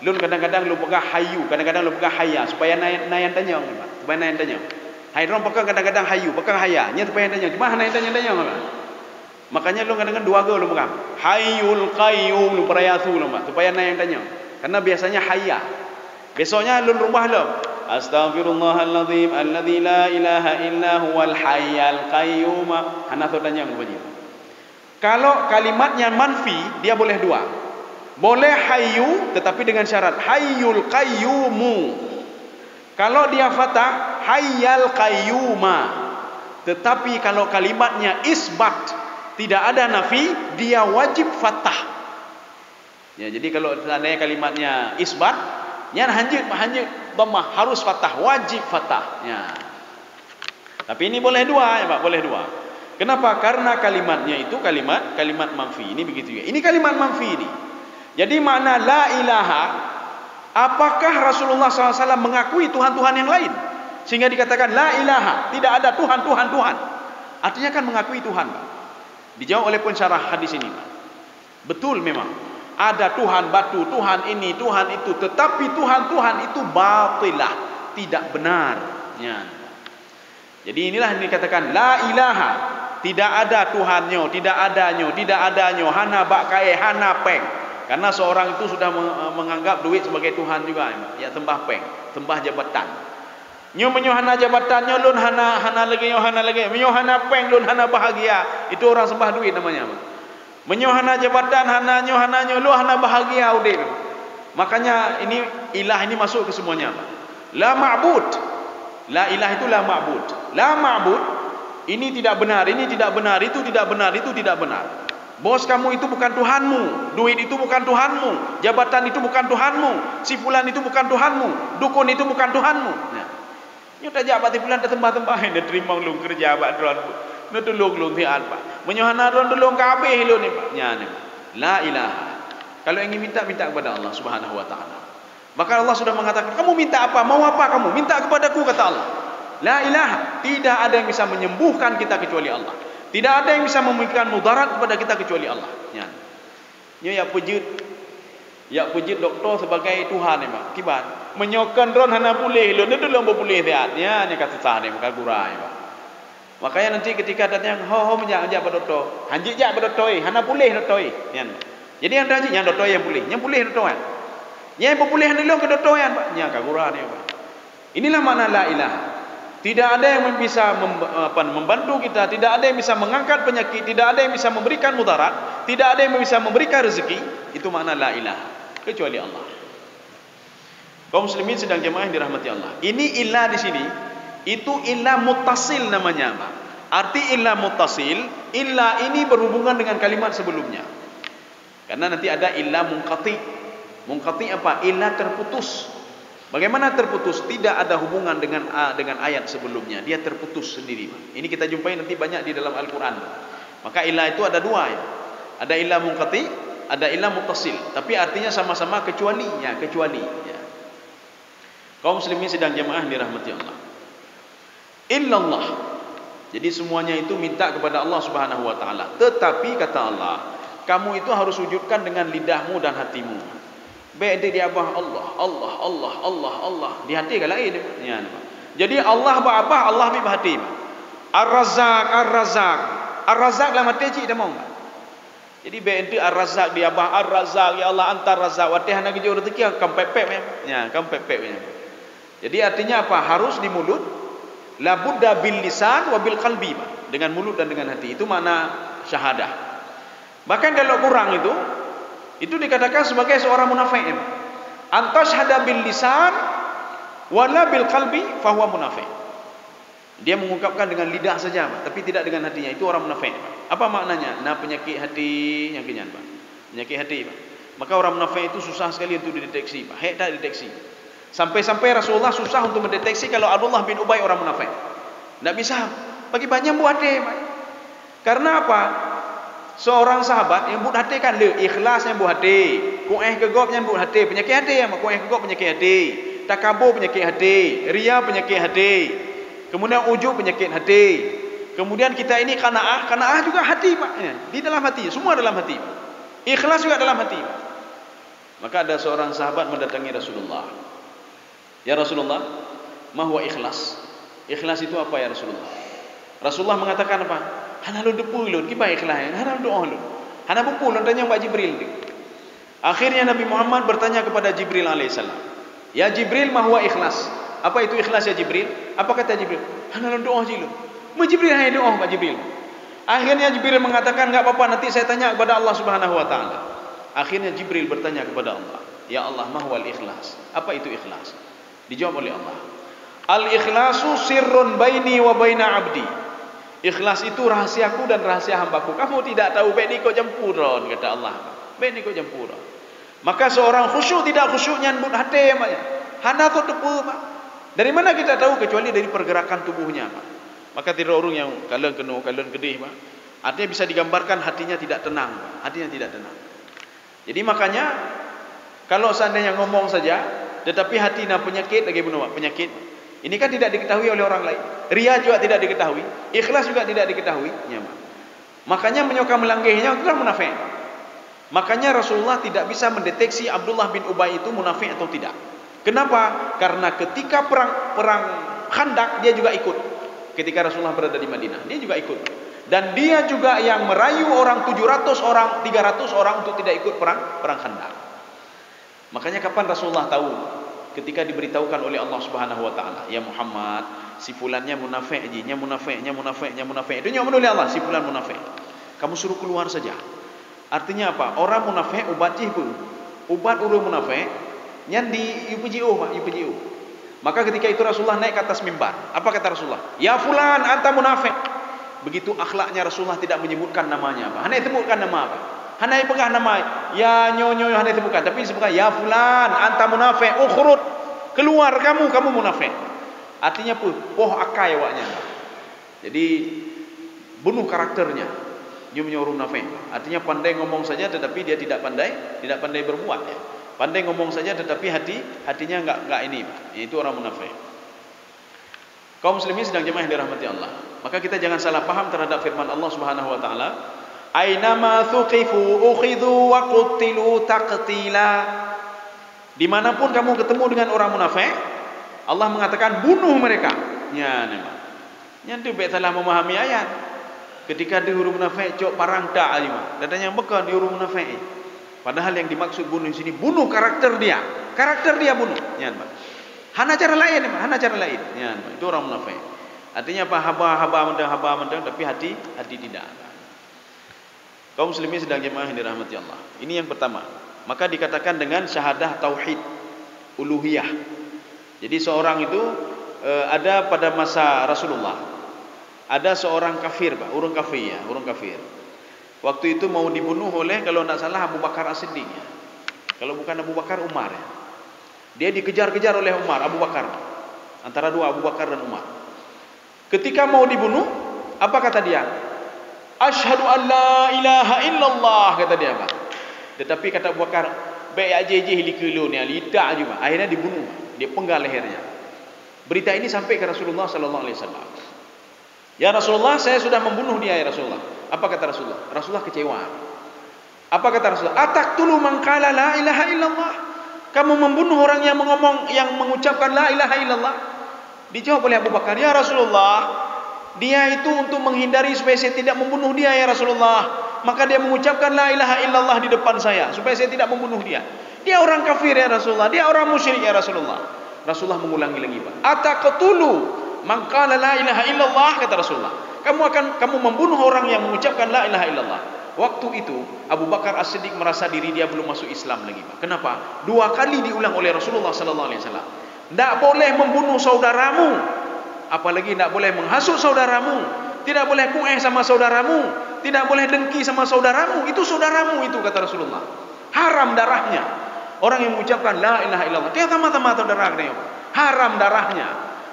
Lun kadang-kadang lu pegang hayyu, kadang-kadang lu pegang hayya supaya nayan tanya, supaya nayan tanya. Hai orang pegang kadang-kadang hayyu, pegang hayya, nya supaya tanya. Cuma nayan tanya. Makanya lu kadang-kadang dua go lu pegang. Hayyul qayyum lu perayasu lu, supaya nayan tanya. Karena biasanya hayya. Besoknya lu rubah lu. Astaghfirullahaladzim alladzi la ilaha illa huwal hayyul qayyum. Hana tu tanya begini. Kalau kalimatnya manfi, dia boleh dua. Boleh hayyu tetapi dengan syarat hayyul qayyumu. Kalau dia fathah hayyal qayyuma. Tetapi kalau kalimatnya isbat, tidak ada nafi, dia wajib fathah. Ya, jadi kalau seandainya kalimatnya isbat, nya hanjut dhammah, harus fathah, wajib fathah. Ya. Tapi ini boleh dua ya Pak, boleh dua. Kenapa? Karena kalimatnya itu kalimat manfi. Ini begitu ya. Ini kalimat manfi ini. Jadi makna la ilaha, apakah Rasulullah SAW mengakui Tuhan-Tuhan yang lain? Sehingga dikatakan la ilaha, tidak ada Tuhan. Artinya kan mengakui Tuhan, Pak. Dijawab oleh pensyarah hadis ini, Pak. Betul memang. Ada Tuhan batu, Tuhan ini, Tuhan itu. Tetapi Tuhan itu batilah, tidak benar. Ya. Jadi inilah yang dikatakan la ilaha. Tidak ada Tuhannya, tidak adanya, hana bakai, hana peng. Karena seorang itu sudah menganggap duit sebagai Tuhan juga, ya sembah peng, sembah jabatan. Nyo menyohana jabatannya, lun hana lagi, menyohana peng, lun hana bahagia. Itu orang sembah duit namanya. Menyohana jabatan, hananya, lu hana bahagia udah. Makanya ini ilah ini masuk ke semuanya. La ma'bud. La ilah itu la ma'bud. La ma'bud. Ini tidak benar, itu tidak benar. Bos kamu itu bukan Tuhanmu, duit itu bukan Tuhanmu, jabatan itu bukan Tuhanmu, si fulan itu bukan Tuhanmu, dukun itu bukan Tuhanmu. Nyo tak jabat si fulan tembah-tembah dia terima lu kerja abak dron. Nu tulung tian Pak. Menyohana dron tulung kabeh lu ni Pak. Nya ni. La ilaha. Kalau ingin minta kepada Allah Subhanahu wa taala. Maka Allah sudah mengatakan, kamu minta apa? Mau apa kamu? Minta kepadaku, kata Allah. La ilaha. Tidak ada yang bisa menyembuhkan kita kecuali Allah. Tidak ada yang bisa memberikan mudarat kepada kita kecuali Allah. Ya. Nya ya pujit doktor sebagai Tuhan ni Pak. Kibat menyokan ron hana pulih lu tu lu boleh sehat. Ya ni kata sah ni maka gurai Pak. Makanya nanti ketika datang ho menjak doktor, hanjik jak doktor hana pulih doktor ya. Jadi yang hanjik yang doktor yang pulih doktor kan. Yang pulih ni lu ke doktor kan Pak. Nya ka gurai ni Pak. Inilah makna la ilaha. Tidak ada yang bisa membantu kita, tidak ada yang bisa mengangkat penyakit, tidak ada yang bisa memberikan mudarat, tidak ada yang bisa memberikan rezeki. Itu makna la ilaha, kecuali Allah. Kaum muslimin sedang jemaah yang dirahmati Allah. Ini ilah di sini, itu ilah muttasil namanya, Pak. Arti ilah muttasil, ilah ini berhubungan dengan kalimat sebelumnya. Karena nanti ada ilah munqati. Munqati apa? Ilah terputus. Bagaimana terputus? Tidak ada hubungan dengan ayat sebelumnya. Dia terputus sendiri. Ini kita jumpai nanti banyak di dalam Al-Quran. Maka ilah itu ada dua ya. Ada ilah munqati, ada ilah muttasil. Tapi artinya sama-sama kecuali ya, kecuali ya. Kaum muslimin sedang jemaah dirahmati Allah. Illallah. Jadi semuanya itu minta kepada Allah Subhanahu wa taala. Tetapi kata Allah, kamu itu harus wujudkan dengan lidahmu dan hatimu. Baik dia abah Allah di hati kan lain ya. Jadi Allah apa Allah bi hati. Ar-Razzaq dalam hati cik dah mau. Jadi baik dia Ar-Razzaq dia abah Ar-Razzaq ya Allah antar Razzaq wa tahna ke rezeki kam pepek ya kam pepek. Jadi artinya apa? Harus di mulut, la budda bil lisan wa bil qalbi, dengan mulut dan dengan hati. Itu makna syahadah. Bahkan kalau kurang itu dikatakan sebagai seorang munafik. Antashhada bil lisan wala bil qalbi fahuwa munafik. Dia mengungkapkan dengan lidah saja, tapi tidak dengan hatinya. Itu orang munafik. Apa maknanya? Nah, penyakit hati yang kenyan, Pak. Penyakit hati, Pak. Maka orang munafik itu susah sekali untuk dideteksi, Pak. Tak dideteksi. Sampai-sampai Rasulullah susah untuk mendeteksi kalau Abdullah bin Ubay orang munafik. Tak bisa. Bagi banyak buat hati, Pak. Karena apa? Seorang sahabat yang buat hati kan ikhlas yang buat hati, kueh kegop yang buat hati, penyakit hati yang kueh kegop penyakit hati, takabur penyakit hati, ria penyakit hati, kemudian ujub penyakit hati, kemudian kita ini qanaah juga hati, Pak. Di dalam hati, semua dalam hati, Pak. Ikhlas juga dalam hati, Pak. Maka ada seorang sahabat mendatangi Rasulullah. Ya Rasulullah, ma huwa ikhlas? Ikhlas itu apa ya Rasulullah? Rasulullah mengatakan apa? Hana lu depu lun, kiba ikhlas? Hana doa lun. Hana buku lun tanya Mbak Jibril. Akhirnya Nabi Muhammad bertanya kepada Jibril alaihissalam. Ya Jibril, ma huwa ikhlas? Apa itu ikhlas ya Jibril? Apa kata Jibril? Hana lu doa je lun. Ma Jibril hanya doa Mbak Jibril. Akhirnya Jibril mengatakan, enggak apa-apa, nanti saya tanya kepada Allah Subhanahu wa taala. Akhirnya Jibril bertanya kepada Allah, ya Allah, ma huwal ikhlas? Apa itu ikhlas? Dijawab oleh Allah, al-ikhlasu sirrun baini wa baina abdi. Ikhlas itu rahasiaku dan rahasia hambaku. Kamu tidak tahu, baik ni kau jampuron, kata Allah. Baik ni kau jampuron. Maka seorang khusyuk tidak khusyuknya nyambut hati, Pak. Hana tu depu, Pak. Dari mana kita tahu kecuali dari pergerakan tubuhnya, Pak. Maka tidak orang yang kalian kena, kalian gedih, Pak. Artinya bisa digambarkan hatinya tidak tenang, Pak. Hatinya tidak tenang. Jadi makanya kalau seandainya ngomong saja, tetapi hati nak penyakit lagi benar, penyakit. Ini kan tidak diketahui oleh orang lain. Ria juga tidak diketahui, ikhlas juga tidak diketahui. Makanya menyokong melanggihnya itulah munafik. Makanya Rasulullah tidak bisa mendeteksi Abdullah bin Ubay itu munafik atau tidak. Kenapa? Karena ketika perang Khandaq dia juga ikut. Ketika Rasulullah berada di Madinah, dia juga ikut. Dan dia juga yang merayu orang 700 orang, 300 orang untuk tidak ikut perang Khandaq. Makanya kapan Rasulullah tahu? Ketika diberitahukan oleh Allah Subhanahu wa taala, ya Muhammad, si fulannya munafik je, nya munafik. Itu nyamuk oleh Allah, si fulan munafik. Kamu suruh keluar saja. Artinya apa? Orang munafik ubat je pun. Ubat orang munafik yang di UPJO, Pak, UPJO. Maka ketika itu Rasulullah naik ke atas mimbar. Apa kata Rasulullah? Ya fulan, anta munafik. Begitu akhlaknya Rasulullah tidak menyebutkan namanya, Pak. Hanya sebutkan nama, Pak. Hanya pegang nama, ya nyonyo hanya sebutkan, tapi disebutkan ya fulan, anta munafik, ukhrud, keluar kamu munafik. Artinya apa? Poh akai awaknya. Jadi bunuh karakternya. Dia menyuruh munafik. Artinya pandai ngomong saja tetapi dia tidak pandai berbuat, ya. Pandai ngomong saja tetapi hatinya enggak ini, Pak. Itu orang munafik. Kaum muslimin sedang jemaah yang dirahmati Allah. Maka kita jangan salah paham terhadap firman Allah Subhanahu wa taala, ainama thuqifu ukhidhu wa qutilu taqtila. Dimanapun kamu ketemu dengan orang munafik, Allah mengatakan bunuh mereka. Ya, memang. Yang tu baik salah memahami ayat. Ketika di huruf munafik cok parang tak alima. Datanya bukan di huruf munafik. Padahal yang dimaksud bunuh di sini bunuh karakter dia. Karakter dia bunuh. Ya, Pak. Hana cara lain, Pak. Hana cara lain. Ya, Pak. Itu orang munafik. Artinya apa? Haba mendang tapi hati tidak. Kaum muslimin sedang jemaah yang dirahmati Allah. Ini yang pertama. Maka dikatakan dengan syahadah tauhid uluhiyah. Jadi seorang itu ada pada masa Rasulullah. Ada seorang kafir, Pak, orang kafir. Waktu itu mau dibunuh oleh, kalau tidak salah, Abu Bakar As-Siddiq, ya. Kalau bukan Abu Bakar, Umar, ya. Dia dikejar-kejar oleh Umar, Abu Bakar. Antara dua, Abu Bakar dan Umar. Ketika mau dibunuh, apa kata dia? Asyhadu an la ilaha illallah, kata dia, Pak. Tetapi kata Abu Bakar, baik aja likulun ya, lidah juga. Akhirnya dibunuh, dia penggal lehernya. Berita ini sampai ke Rasulullah sallallahu alaihi wasallam. Ya Rasulullah, saya sudah membunuh dia, ya Rasulullah. Apa kata Rasulullah? Rasulullah kecewa. Apa kata Rasulullah? Ataktulu man qala la ilaha illallah. Kamu membunuh orang yang mengucapkan la ilaha illallah. Dijawab oleh Abu Bakar, ya Rasulullah, dia itu untuk menghindari supaya saya tidak membunuh dia, ya Rasulullah. Maka dia mengucapkan la ilaha illallah di depan saya supaya saya tidak membunuh dia. Dia orang kafir, ya Rasulullah. Dia orang musyrik, ya Rasulullah. Rasulullah mengulangi lagi, Pak. Ataqtulu man qala la ilaha illallah, kata Rasulullah. Kamu membunuh orang yang mengucapkan la ilaha illallah. Waktu itu Abu Bakar As-Siddiq merasa diri dia belum masuk Islam lagi, Pak. Kenapa? 2 kali diulang oleh Rasulullah sallallahu alaihi wasallam. Tidak boleh membunuh saudaramu, apalagi tidak boleh menghasut saudaramu, tidak boleh kueh sama saudaramu, Tidak boleh dengki sama saudaramu. Itu saudaramu itu, kata Rasulullah. Haram darahnya. Orang yang mengucapkan la ilaha illallah, dia sama-sama saudara dia. Haram darahnya.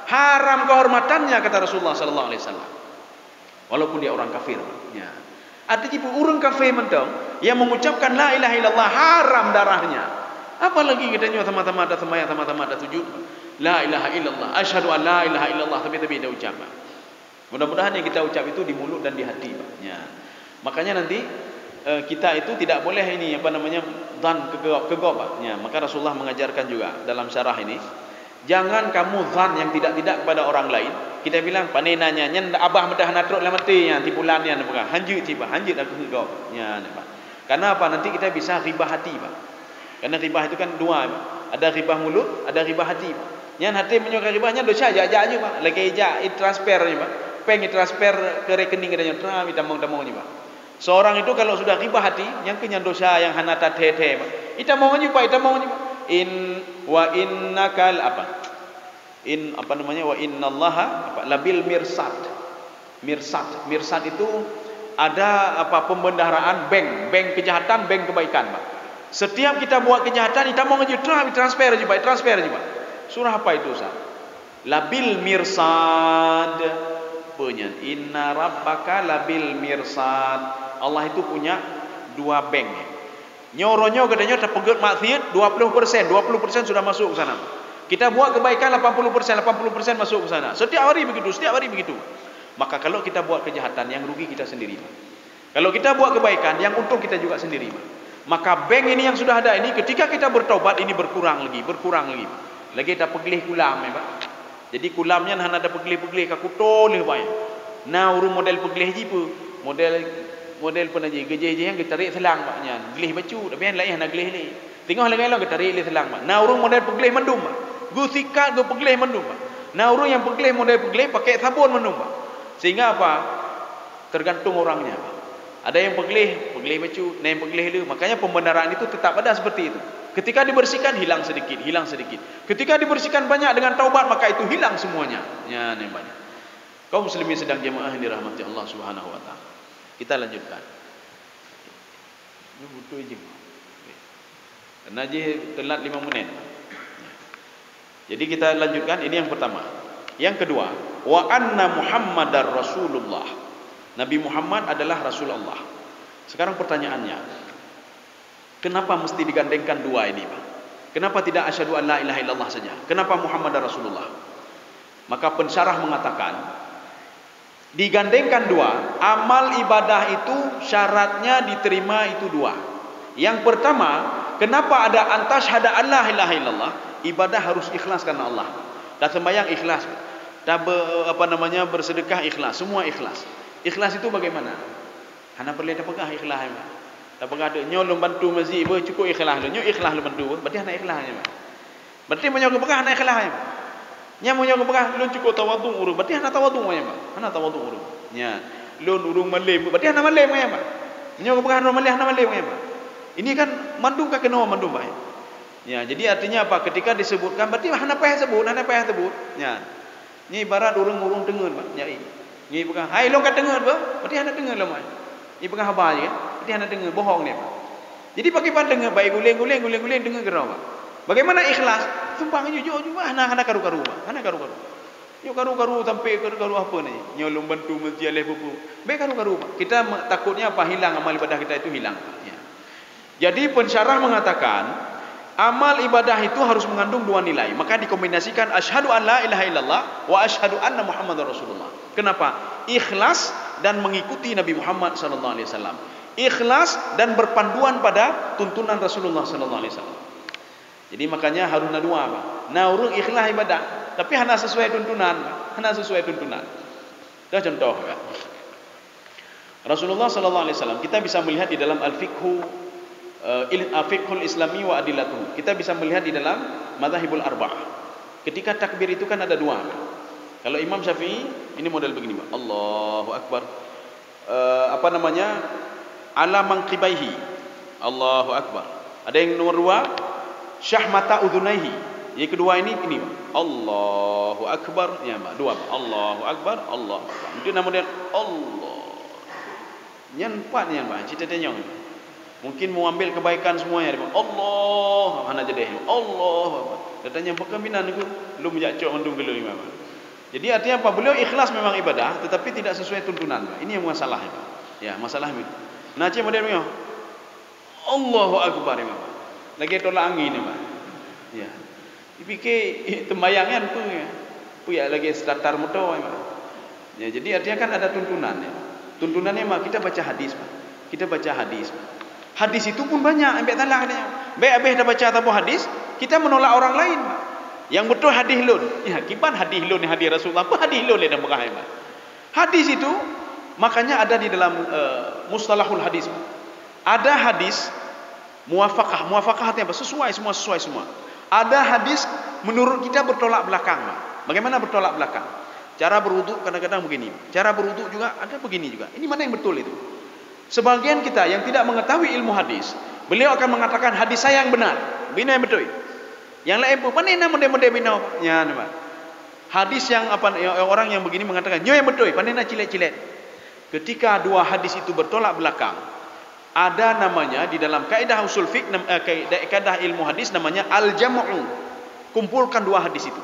Haram kehormatannya, kata Rasulullah sallallahu alaihi wasallam. Walaupun dia orang kafir. Ya. Artinya orang kafir mentong yang mengucapkan la ilaha illallah haram darahnya. Apalagi kita nyawa sama-sama ada sembahyang, sama-sama ada sujud. La ilaha illallah, asyhadu an la ilaha illallah, tapi dia ucap. Mudah-mudahan yang kita ucap itu di mulut dan di hati. Ya. Makanya nanti kita itu tidak boleh ini apa namanya dzan kegobah. Ya, maka Rasulullah mengajarkan juga dalam syarah ini, jangan kamu dzan yang tidak-tidak kepada orang lain. Kita bilang panenanya nyen abah medah natruk lah mati nya tipulan nya apa hanjut tiba hanjut aku kegau nya apa. Karena apa? Nanti kita bisa ribah hati, Pak. Karena ribah itu kan dua, Pak. Ada ribah mulut, ada ribah hati, Pak. Yang hati menyukai ribahnya dosa aja aja, Pak. Lagi aja transfer ni, Pak. Pengen transfer ke rekening katanya tra tamong-tamong ni, Pak. Seorang itu kalau sudah ribah hati, yang kenyang dosa yang hanata tete, Pak. Itamong ni, Pak, itamong ni, Pak. Wa innakal apa? Apa namanya? Wa innallaha apa? Labil mirsad. Mirsad itu ada apa pembendaharaan bank kejahatan, bank kebaikan, Pak. Setiap kita buat kejahatan, kita mau transfer aja, Pak, transfer aja, Pak. Surah apa itu, Ustaz? Labil mirsad. Punya inna rabbaka labil mirsad. Allah itu punya dua bank. Nyoronyo katanya terpegut maksiat 20% sudah masuk ke sana. Kita buat kebaikan 80% masuk ke sana. Setiap hari begitu. Maka kalau kita buat kejahatan, yang rugi kita sendiri, Pak. Kalau kita buat kebaikan, yang untung kita juga sendiri, Pak. Maka bank ini yang sudah ada ini, ketika kita bertobat, ini berkurang lagi, Pak. Lagi kita pegelih kulam, ya, Pak. Jadi kulamnya hanya ada pegelih kakutol, Pak. Nah, urung model pegelih je pun. Model pun aja gejeh yang kita tarik selang, Pak. Nya gelih baju, tapi yang lain hanya gelih ni. Tengok lagi kita tarik selang, Pak. Nah, urung model pegelih mendum, Pak. Gu sikat gu pegelih mendum, Pak. Nah, urung yang pegelih model pegelih pakai sabun mendum, Pak. Sehingga apa? Tergantung orangnya, Pak. Ada yang pegelih baju, ada yang pegelih lu. Makanya pembenaran itu tetap ada seperti itu. Ketika dibersihkan hilang sedikit. Ketika dibersihkan banyak dengan taubat, maka itu hilang semuanya. Ya, ini banyak. Kaum muslimin sedang jemaah yang dirahmati Allah Subhanahu wa taala. Kita lanjutkan. Ini butuh izin. Karena je telat 5 menit. Jadi kita lanjutkan, ini yang pertama. Yang kedua, wa anna Muhammadar Rasulullah. Nabi Muhammad adalah Rasul Allah. Sekarang pertanyaannya, kenapa mesti digandengkan dua ini, Pak? Kenapa tidak asyhadu an la ilaha illallah saja? Kenapa Muhammadar Rasulullah? Maka pensyarah mengatakan, digandengkan dua, amal ibadah itu syaratnya diterima itu dua. Yang pertama, kenapa ada antasyhada an la ilaha illallah? Ibadah harus ikhlas karena Allah. Dan sembahyang ikhlas. Dan bersedekah ikhlas, semua ikhlas. Ikhlas itu bagaimana? Hana perlu ada pegah ikhlas, Pak. Tak pegah ada nyolong bantu masjid, cukup ikhlas lu. Nyo ikhlas lu bantu, berarti hana ikhlasnya, Pak. Berarti menyo pegah hana ikhlasnya, Pak. Nya menyo pegah lu cukup tawadhu urung, berarti hana tawadhu nya, Pak. Hana tawadhu urung. Nya lu urung malim, berarti hana malim nya, Pak. Menyo pegah hana malim nya, Pak. Ini kan mandum ka kena mandum, Pak. Ya, jadi artinya apa? Ketika disebutkan berarti hana payah sebut. Ya. Ni ibarat urung dengar, Pak. Ya. Ni pegang, hai long kat dengar, Pak. Berarti hana dengar lah, Pak. Ni pegang habar je kan. Berarti hana dengar bohong ni, Pak. Jadi bagaimana dengar baik guling dengar gerau, Pak. Bagaimana ikhlas? Sumpah jujur juga hana karu-karu, Pak. Hana karu-karu. Yo karu-karu sampai karu apa ni? Nyolong bantu masjid leh buku. Baik karu-karu, Pak. Kita takutnya apa? Hilang amal ibadah kita itu hilang, Pak. Ya. Jadi pensyarah mengatakan amal ibadah itu harus mengandung dua nilai. Maka dikombinasikan asyhadu an la ilaha illallah wa asyhadu anna Muhammadar Rasulullah. Kenapa? Ikhlas dan mengikuti Nabi Muhammad sallallahu alaihi wasallam. Ikhlas dan berpanduan pada tuntunan Rasulullah sallallahu alaihi wasallam. Jadi makanya harus ada dua, Pak. Nah, urung ikhlas ibadah, tapi hana sesuai tuntunan, Pak. Hana sesuai tuntunan. Dah contoh, Pak. Rasulullah sallallahu alaihi wasallam kita bisa melihat di dalam Fiqhul Islami wa adillatuhu. Kita bisa melihat di dalam Madzhabul Arba'ah. Ketika takbir itu kan ada dua. Kalau Imam Syafi'i ini model begini, Pak. Allahu Akbar. Ala manqibaihi. Allahu Akbar. Ada yang nomor dua, syahmata udhunaihi. Yang kedua ini Pak. Allahu Akbar. Ya, Pak. Dua, Pak. Allahu Akbar, Allahu Akbar. Itu nama dia Allah. Nyan pat nyan Pak, cita tenyong. Mungkin mau ambil kebaikan semuanya. Allah, mana jadi Allah. Katanya pekaminan itu belum jacok mendung gelo imam. Jadi artinya apa? Beliau ikhlas memang ibadah, tetapi tidak sesuai tuntunan. Ini yang masalahnya, Pak. Ya, masalah ini. Nah, cuma dia bilang, Allahu Akbar, imam. Lagi tolak angin, Pak. Ya. Dipikir tembayangan tu ya. Puya lagi startar motor, imam. Ya, jadi artinya kan ada tuntunannya. Tuntunannya mak kita baca hadis, Pak. Kita baca hadis. Hadis itu pun banyak, ambil talang dia. Baik habis dah baca atau hadis, kita menolak orang lain, Pak. Yang betul hadis lun. Ya, kipan hadis lun ni hadis Rasulullah. Apa hadis lun dia berkah, Pak. Hadis itu makanya ada di dalam mustalahul hadis, Pak. Ada hadis muwafaqah. Muwafaqah artinya apa? Sesuai semua. Ada hadis menurut kita bertolak belakang, Pak. Bagaimana bertolak belakang? Cara berwuduk kadang-kadang begini. Cara berwuduk juga ada begini juga. Ini mana yang betul itu? Sebagian kita yang tidak mengetahui ilmu hadis, beliau akan mengatakan hadis saya yang benar. Bina yang betul. Yang lain pun mana nama model bina? Ya, nama. Hadis yang apa? Yang orang yang begini mengatakan, nyo yang betul. Mana cilet-cilet. Ketika dua hadis itu bertolak belakang, ada namanya di dalam kaidah usul fiqh, kaidah ilmu hadis namanya al-jam'u. Kumpulkan dua hadis itu.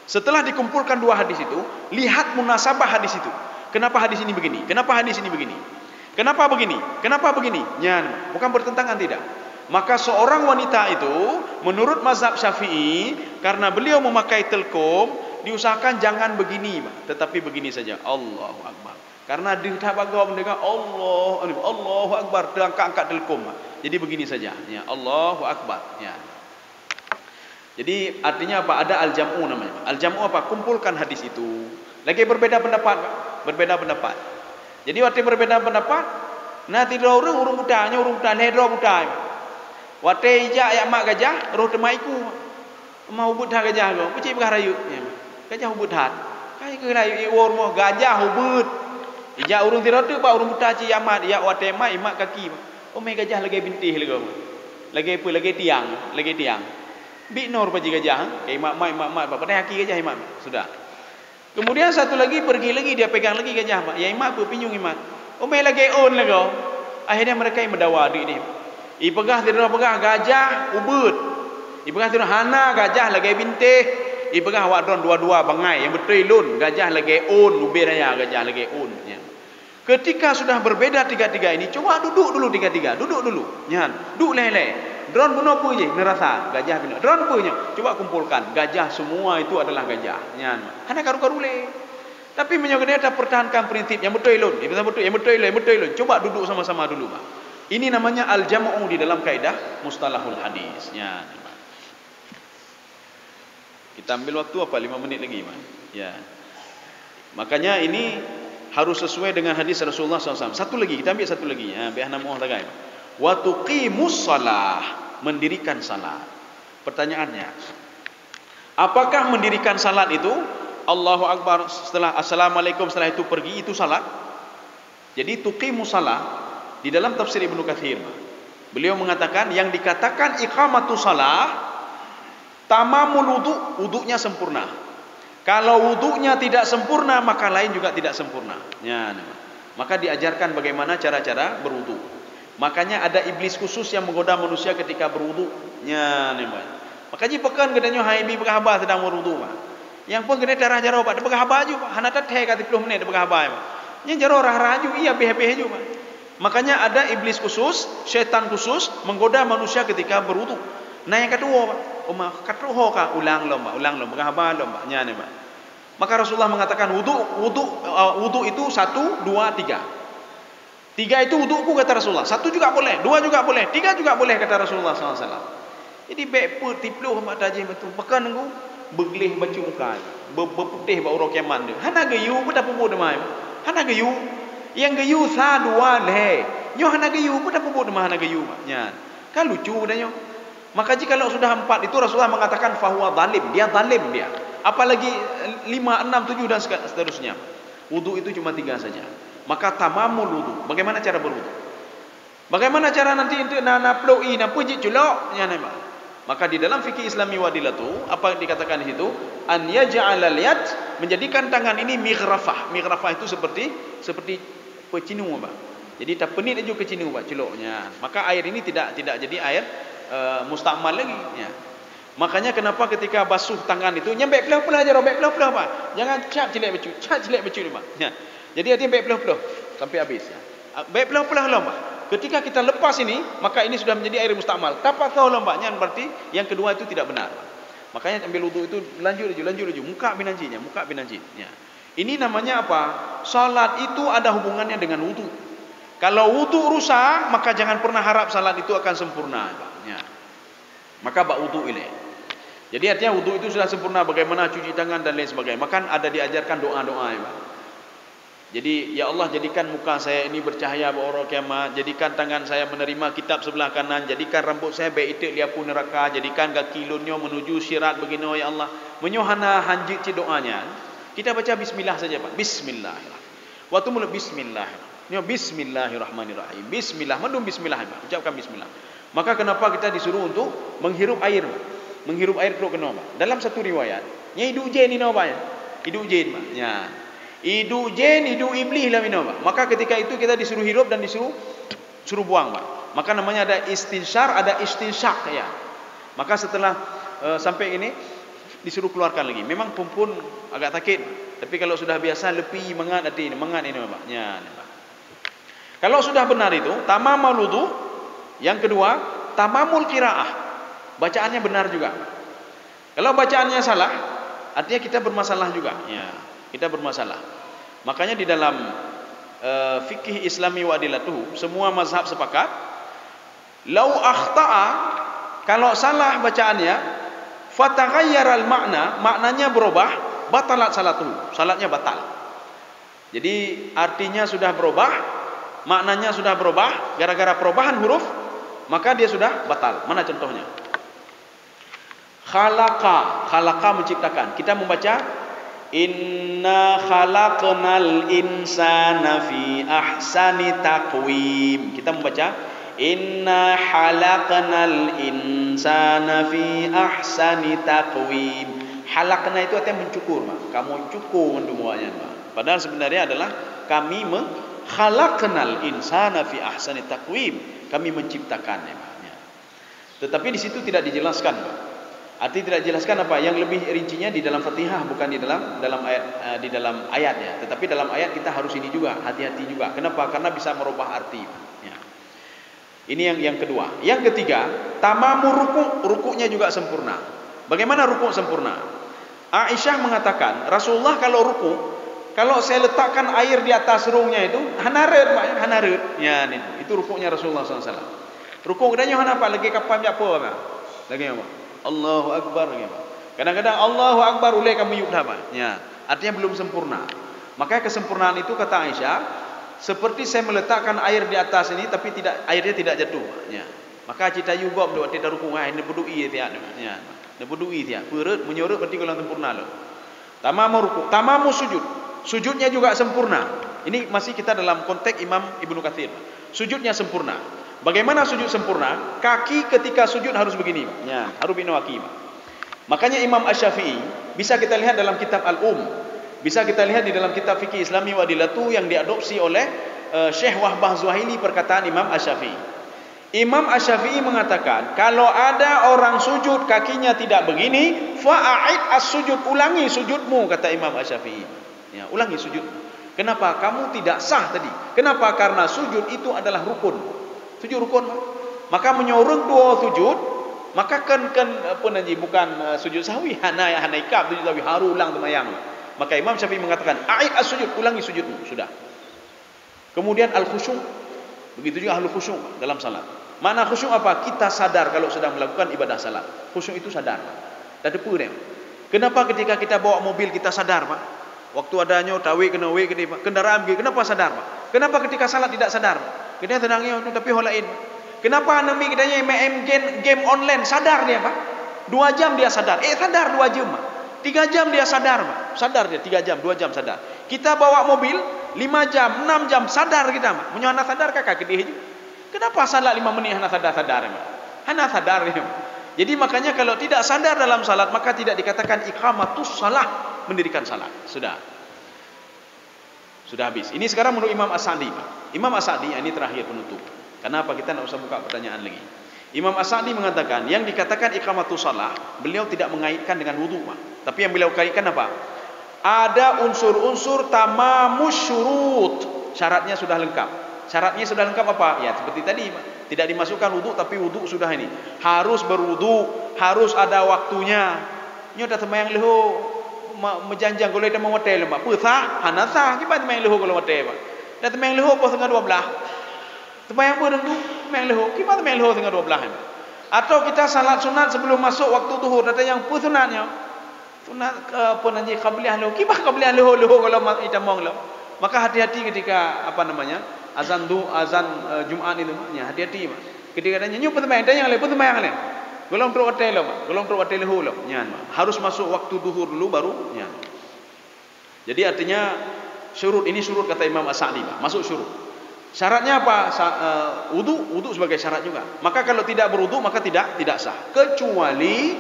Setelah dikumpulkan dua hadis itu, lihat munasabah hadis itu. Kenapa hadis ini begini? Kenapa hadis ini begini? Kenapa begini? Kenapa begini? Ya, bukan bertentangan, tidak. Maka seorang wanita itu menurut mazhab Syafi'i, karena beliau memakai telkom, diusahakan jangan begini, tetapi begini saja. Allahu Akbar. Karena di tabagau mendengar Allahu Akbar, angkat telkom. Jadi begini saja. Ya, Allahu Akbar. Ya. Jadi artinya apa? Ada al-jam'u namanya. Al-jam'u apa? Kumpulkan hadis itu. Lagi berbeda pendapat, berbeda pendapat. Jadi waktu berbeda pendapat, nanti dua orang urung buta ledro buta. Waktu ijak ya mak gajah, roh temaiku. Mau buta gajah go, puci berarayu. Gajah hubut hat. Kai ke rayu iwor mo gajah hubut. Ijak urung tiro tu ba urung buta ci yamat ya waktu mai mak kaki. Oh mai gajah lagi bintih lagi. Lagi apa? Lagi tiang. Binor paji gajah, kai mak apa dah kaki gajah imak. Sudah. Kemudian satu lagi pergi lagi, dia pegang lagi gajah, Pak. Ya imak apa pinjung imak. Oh mai lagi on lagi. Akhirnya mereka yang mendawa adik ni. Ipegah tidak pegah gajah ubud. Ipegah tidak hana gajah lagi bintih. Ipegah wadron dua-dua bangai yang betul lun gajah lagi on ubir raya gajah lagi on. Ya. Ketika sudah berbeda tiga-tiga ini, coba duduk dulu tiga-tiga, duduk dulu. Ya, duduk leleh. Drone pun apa je? Nerasa gajah bina. Drone punya. Coba kumpulkan. Gajah semua itu adalah gajah. Nyan. Hanya karu-karu le. Tapi menyokong dia pertahankan prinsip yang betul lun. Yang betul lun. Coba duduk sama-sama dulu, Pak. Ini namanya al-jam'u di dalam kaidah mustalahul hadis. Nyan. Kita ambil waktu apa? 5 menit lagi, Pak. Ya. Makanya ini harus sesuai dengan hadis Rasulullah SAW. Satu lagi, kita ambil satu lagi. Ya, biar nama orang lain. Wa tuqimus shalah, mendirikan salat. Pertanyaannya, apakah mendirikan salat itu Allahu Akbar setelah Assalamualaikum setelah itu pergi itu salat? Jadi tuqimus salah di dalam tafsir Ibnu Katsir, beliau mengatakan yang dikatakan iqamatus salah tamamul wudu, wudunya sempurna. Kalau wudunya tidak sempurna maka lain juga tidak sempurna. Ya, maka diajarkan bagaimana cara-cara berwudu. Makanya ada iblis khusus yang menggoda manusia ketika berwudu. Ya, makanya pekan gedenya haibi berkhabar sedang berwudu. Yang pun gede darah jaro Pak, berkhabar juga. Hana tat he 30 menit berkhabar. Yang jaro rah-raju iya beh-beh juga. Makanya ada iblis khusus, syaitan khusus menggoda manusia ketika berwudu. Nah yang kedua Pak, katuho ka ulang lomba berkhabar lomba. Ya, Pak. Maka Rasulullah mengatakan wudu itu 1 2 3. 3 itu wuduku kata Rasulullah. 1 juga boleh, 2 juga boleh, 3 juga boleh kata Rasulullah SAW. Jadi baik pun tipluh mata je betul. Pekan aku beglih baca muka. Berputih bau rok yaman dia. Hana gayu pun dah pupuk demai. Hana gayu. Yang gayu sa 2 leh. Nyo hana gayu pun dah pupuk demai hana gayu. Ya. Kan lucu dah nyo. Maka jika kalau sudah 4 itu Rasulullah mengatakan fahuwa zalim. Dia zalim dia. Apalagi 5, 6, 7 dan seterusnya. Wudu itu cuma 3 saja. Maka tamamul wudu. Bagaimana cara berwudu? Bagaimana cara nanti untuk naploi napuji culok? Ya, maka di dalam fikih Islami wadilatu apa yang dikatakan di situ? An yaj'alal yad, menjadikan tangan ini mighrafah. Mighrafah itu seperti pecinu, Pak. Jadi tak penit aja ke Cina Pak celoknya. Maka air ini tidak jadi air mustakmal lagi ya. Makanya kenapa ketika basuh tangan itu nyambek pelah-pelah aja, robek pelah-pelah Pak. Jangan cap jelek becut Pak. Ya. Jadi hati baik pelah-pelah sampai habis ya. Baik pelah-pelah lah Pak. Ketika kita lepas ini, maka ini sudah menjadi air mustakmal. Tapak kau lombaknya berarti yang kedua itu tidak benar. Makanya ambil wudu itu lanjut laju. Muka binanjinya. Ya. Ini namanya apa? Salat itu ada hubungannya dengan wudu. Kalau wudu rusak, maka jangan pernah harap salat itu akan sempurna. Ya. Maka bak wudu ini. Jadi artinya wudu itu sudah sempurna, bagaimana cuci tangan dan lain sebagainya. Maka ada diajarkan doa-doa ya Pak. Jadi ya Allah, jadikan muka saya ini bercahaya ba'ura kiamat, jadikan tangan saya menerima kitab sebelah kanan, jadikan rambut saya baitik liapu neraka, jadikan kaki lunyo menuju syirat begini ya Allah. Menyohana hanjit ci doanya. Kita baca bismillah saja Pak. Bismillah. Waktu mula bismillah. Bismillahirrahmanirrahim. Bismillah, mandum bismillah Pak. Ucapkan bismillah. Maka kenapa kita disuruh untuk menghirup air Pak? Menghirup air perlu kena Pak. Dalam satu riwayat, nya hidup jin ini Pak ya. Hidup jin Pak. Ya. Hidup jin, hidup iblis lah minum Pak. Maka ketika itu kita disuruh hirup dan disuruh buang Pak. Maka namanya ada istinsyar, ada istinsyak ya. Maka setelah sampai ini disuruh keluarkan lagi. Memang pun agak sakit, tapi kalau sudah biasa lebih mengat hati ini, mengat ini Pak. Ya, Pak. Kalau sudah benar itu tamamul wudu, yang kedua tamamul qiraah. Bacaannya benar juga. Kalau bacaannya salah, artinya kita bermasalah juga. Ya, kita bermasalah. Makanya di dalam fikih Islami wa adilatuhu, semua mazhab sepakat, lau akhta'a, kalau salah bacaannya, fataghayyara al-makna, maknanya berubah, batalat salatuhu, salatnya batal. Jadi artinya sudah berubah, maknanya sudah berubah, gara-gara perubahan huruf, maka dia sudah batal. Mana contohnya? Khalaqa menciptakan. Kita membaca inna khalaqnal insana fi ahsani taqwim. Kita membaca inna khalaqnal insana fi ahsani taqwim. Halaqna itu artinya mencukur, Pak. Kamu cukur menduanya, Pak. Padahal sebenarnya adalah kami khalaqnal insana fi ahsani taqwim. Kami menciptakannya, Pak. Tetapi di situ tidak dijelaskan, Pak. Arti tidak dijelaskan apa? Yang lebih rincinya di dalam Fatihah, bukan di dalam ayat di dalam ayatnya. Tetapi dalam ayat kita harus ini juga, hati-hati juga. Kenapa? Karena bisa merubah arti. Ya. Ini yang kedua. Yang ketiga, tamamu rukuknya juga sempurna. Bagaimana rukuk sempurna? Aisyah mengatakan, Rasulullah kalau rukuk, kalau saya letakkan air di atas serungnya itu, hanaret, Pak, hanaret. Ya, itu rukuknya Rasulullah SAW. Rukuk kedanya apa? Lagi kapan apa? Lagi apa? Allahu Akbar. Kadang-kadang Allahu Akbar ulai kamu yuk dah. Ya, artinya belum sempurna. Maka kesempurnaan itu kata Aisyah, seperti saya meletakkan air di atas ini, tapi airnya tidak jatuh. Ya. Maka cita juga buat tidak rukuk. Ini berdui tiap. Ya, ini berdui tiap. Perut menyorot berarti kalau sempurna lo. Tamamu rukuk, tamamu sujud. Sujudnya juga sempurna. Ini masih kita dalam konteks Imam Ibnu Katsir. Sujudnya sempurna. Bagaimana sujud sempurna? Kaki ketika sujud harus begini, ya, harus binawaki. Makanya Imam Asy-Syafi'i bisa kita lihat dalam kitab Al-Um, bisa kita lihat di dalam kitab Fikih Islami wa Adilatuh yang diadopsi oleh Syekh Wahbah Zuhaili, perkataan Imam Asy-Syafi'i. Imam Asy-Syafi'i mengatakan, kalau ada orang sujud kakinya tidak begini, fa'a'id as-sujud, ulangi sujudmu, kata Imam Asy-Syafi'i. Ya, ulangi sujudmu. Kenapa? Kamu tidak sah tadi. Kenapa? Karena sujud itu adalah rukun. Sujud rukun, maka menyorong dua sujud, maka kan apa nanti bukan sujud sahwi, hanaikab sujud sahwi haru ulang temayang. Maka Imam Syafi'i mengatakan a'id as-sujud, ulangi sujudmu, sudah. Kemudian al-khusyuk, begitu juga ahlu khusyuk dalam salat. Mana khusyuk apa? Kita sadar kalau sedang melakukan ibadah salat. Khusyuk itu sadar. Tak depu dia. Kenapa ketika kita bawa mobil kita sadar, Pak? Waktu adanya tawi kena kendaraan begini, kenapa sadar, Pak? Kenapa ketika salat tidak sadar? Kita tenangnya tapi hal lain. Kenapa nami kitanya main game online sadar dia, Pak? 2 jam dia sadar. Sadar 2 jam, Pak. 3 jam dia sadar, Pak. Sadar dia 3 jam, 2 jam sadar. Kita bawa mobil 5 jam, 6 jam sadar kita, Pak. Menyo hana sadar kakak kedih juga. Kenapa salat 5 menit hana sadar, Pak? Hana sadar dia. Jadi makanya kalau tidak sadar dalam salat maka tidak dikatakan iqamatus salah, mendirikan salat. Sudah. Sudah habis. Ini sekarang menurut Imam As-Sa'di. Imam As-Sa'di, ini terakhir penutup. Kenapa kita tidak usah buka pertanyaan lagi. Imam As-Sa'di mengatakan, yang dikatakan iqamatus shalah, beliau tidak mengaitkan dengan wudu, Pak. Tapi yang beliau kaitkan apa? Ada unsur-unsur tamamus syurut. Syaratnya sudah lengkap. Syaratnya sudah lengkap apa? Ya seperti tadi, Pak. Tidak dimasukkan wudu, tapi wudu sudah ini. Harus berwudu, harus ada waktunya. Nyo dah temayang leho menjanjang kalau dia mau hotel, Pak. Puasa, hanasa, kita temayang leho kalau hotel, Pak. Dah temayang leho pas tengah 12. Temayang pun tu temayang leho, kita temayang leho tengah 12. Atau kita salat sunat sebelum masuk waktu zuhur, datang yang pu sunatnya. Sunat apa nanti qabliyah leho, kita qabliyah leho kalau kita mau leho. Maka hati-hati ketika apa namanya? Azan Jumat itu, ya hati-hati, Pak. Ketika tanya, "Nyu temayang tanya le, temayang le." Golong truk hotel lo, Pak. Golong truk hotel leho lo. Nyan, Pak. Harus masuk waktu zuhur dulu baru nyan. Jadi artinya syurut ini syurut kata Imam As-Sa'di, Pak. Masuk syurut. Syaratnya apa? Wudu sebagai syarat juga. Maka kalau tidak berwudu maka tidak sah. Kecuali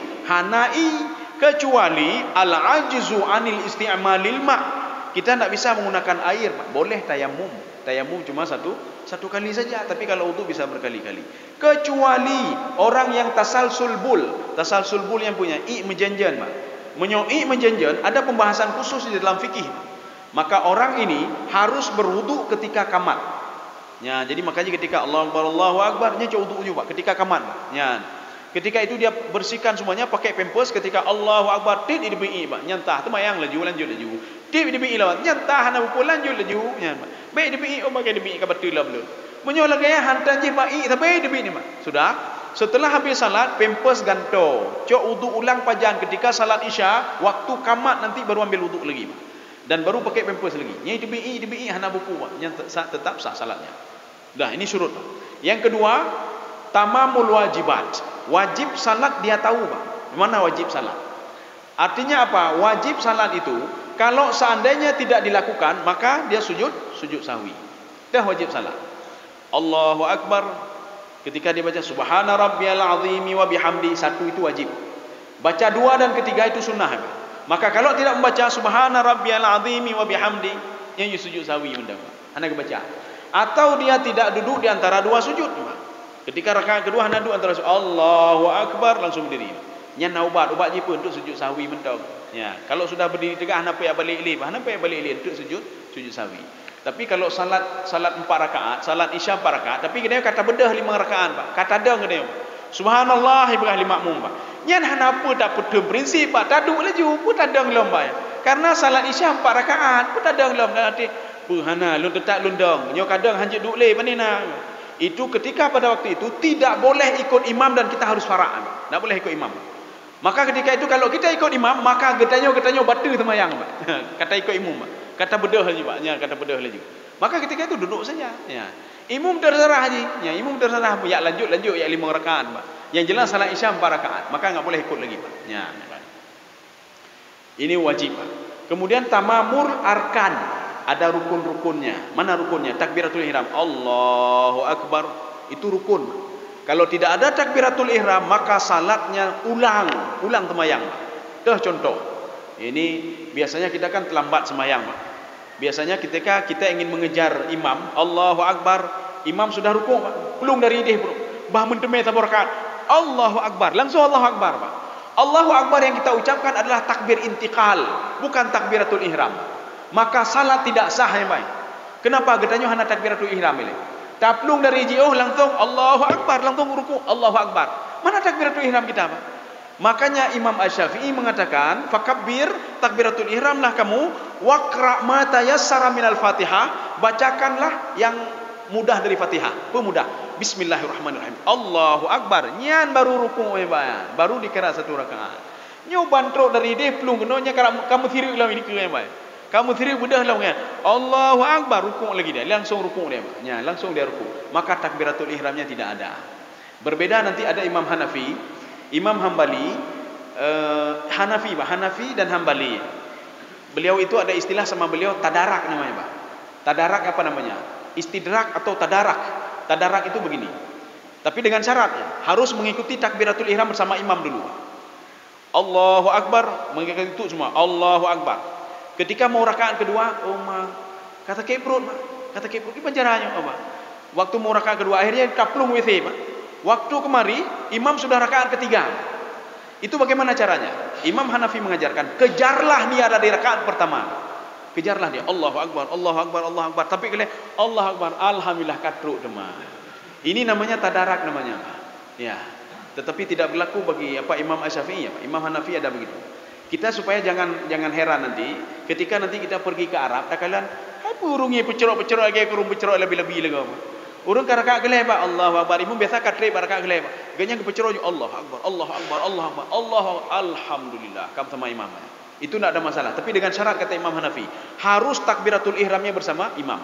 kecuali al-ajzu anil isti'malil ma'. Kita tidak bisa menggunakan air, Pak. Boleh tayamum. Tayamum cuma satu kali saja, tapi kalau wudu bisa berkali-kali. Kecuali orang yang tasalsul bul yang punya menjanjan, Pak. Menyoi menjanjan ada pembahasan khusus di dalam fikih. Maka orang ini harus berwudu ketika kamat. Ya, jadi makanya ketika Allahu Akbar, nya wudu juga ketika kamat. Ya. Ketika itu dia bersihkan semuanya pakai pampers, ketika Allahu Akbar tid dibi, Pak. Nyantah temayang lanjut. Tid dibi lawan. Nyantah hana pukul lanjut. Ya, Pak. Baik dibi pakai dibi ka betul lah belum. Menyolah gaya hantar je bai tapi dibi ni, Pak. Sudah. Setelah habis salat pampers ganto. Cok wudu ulang pajan ketika salat Isya, waktu kamat nanti baru ambil wudu lagi, Pak. Dan baru pakai pampers lagi. Nyai dibi hana buku, Pak. Yang tetap sah salatnya. Dah, ini syurut, Pak. Yang kedua, tamamul wajibat. Wajib salat dia tahu, Pak. Mana wajib salat? Artinya apa? Wajib salat itu kalau seandainya tidak dilakukan, maka dia sujud sahwi. Dah wajib salat. Allahu Akbar. Ketika dia baca Subhana Rabbiyal Azimi wa bihamdi, satu itu wajib. Baca dua dan ketiga itu sunnah, Pak. Maka kalau tidak membaca Subhana Rabbiyal Azimi wa bihamdi, yang sujud sahwi benda, Pak. Anda baca. Atau dia tidak duduk di antara dua sujud, Pak. Ketika rakaat kedua hendak duduk antara Allahu Akbar langsung berdiri. Nya ubat je pun untuk sujud sahwi mentong. Ya, kalau sudah berdiri tegak hendak balik lip, untuk sujud sahwi. Tapi kalau salat 4 rakaat, salat Isya 4 rakaat, tapi kena kata bedah 5 rakaat, Pak. Kata dah kena. Subhanallah ibrah 5 makmum, Pak. Nya henapa tak petum prinsip, Pak. Taduk laju pun tadang lom, Pak. Karena salat Isya 4 rakaat pun tadang lom nanti. Puhana lun tetap lundong. Nyo kadang hanjut duk le panina. Itu ketika pada waktu itu tidak boleh ikut imam dan kita harus farak. Tak boleh ikut imam. Maka ketika itu kalau kita ikut imam, maka getanyo batal semayang, Pak. Kata ikut imam, Pak. Kata bedah lagi, Pak. Ya, kata bedah lagi. Maka ketika itu duduk saja. Ya. Imam terserah haji. Ya, imam terserah. Ya lanjut ya 5 rakaat, Pak. Yang jelas salat Isya 4 rakaat. Maka enggak boleh ikut lagi, Pak. Ya, Pak. Ini wajib, Pak. Kemudian tamamul arkan. Ada rukun-rukunnya. Mana rukunnya? Takbiratul ihram. Allahu Akbar. Itu rukun. Kalau tidak ada takbiratul ihram, maka salatnya ulang semayang. Dah contoh. Ini biasanya kita kan terlambat semayang, Pak. Biasanya ketika kita ingin mengejar imam, Allahu Akbar, imam sudah rukuk, Pak. Belum dari ideh, bro. Bah mentemai satu rakaat. Allahu Akbar. Langsung Allahu Akbar, Pak. Allahu Akbar yang kita ucapkan adalah takbir intiqal, bukan takbiratul ihram. Maka salat tidak sah, ya, Pak. Kenapa? Getanyo hana takbiratul ihram ini. Taplung dari jauh langsung Allahu Akbar, langsung ruku Allahu Akbar. Mana takbiratul ihram kita, Pak? Makanya Imam Asy-Syafi'i mengatakan, "Fakabbir takbiratul ihramlah kamu, waqra ma tayassara minal Fatihah, bacakanlah yang mudah dari Fatihah." Pemudah. Bismillahirrahmanirrahim. Allahu Akbar. Nyan baru ruku, ya, Pak. Baru dikira 1 rakaat. Nyo bantrok dari dia pelung kenonya kamu tiru lah ini ke, ya, Pak. Kamu tiru mudah lah, kan? Allahu Akbar, rukuk lagi dia. Langsung rukuk dia, Pak. Ya, langsung dia rukuk. Maka takbiratul ihramnya tidak ada. Berbeda nanti ada Imam Hanafi, Imam Hambali, Hanafi, Pak. Hanafi dan Hambali. Beliau itu ada istilah sama beliau tadarak namanya, Pak. Tadarak apa namanya? Istidrak atau tadarak. Tadarak itu begini. Tapi dengan syarat harus mengikuti takbiratul ihram bersama imam dulu. Allahu Akbar, mengikuti itu semua. Allahu Akbar. Ketika mau rakaat kedua, Kata keprut, Pak. Kata keprut, gimana caranya, Pak? Waktu mau rakaat kedua, akhirnya kaplung WC, Pak. Waktu kemari, imam sudah rakaat ketiga. Itu bagaimana caranya? Imam Hanafi mengajarkan, kejarlah dia dari rakaat pertama. Kejarlah dia, Allahu Akbar, Allahu Akbar, Allahu Akbar. Tapi kalau Allahu Akbar, alhamdulillah katruk demam. Ini namanya tadarak namanya, Pak. Ya. Tetapi tidak berlaku bagi Imam Asy-Syafi'i, ya, Imam Hanafi ada begitu. Kita supaya jangan heran nanti ketika nanti kita pergi ke Arab, tak kalian urungnya pecerok lagi kurung pecerok lebih-lebih lagi apa. Urung ka rakaat kelai Pak, Allahu Akbar. Imam biasa katre rakaat kelai Pak. Ganya ke pecerok Allah Akbar, Allah Akbar, Allah Akbar, Allah alhamdulillah. Kamu sama imam. Itu tidak ada masalah. Tapi dengan syarat kata Imam Hanafi, harus takbiratul ihramnya bersama imam.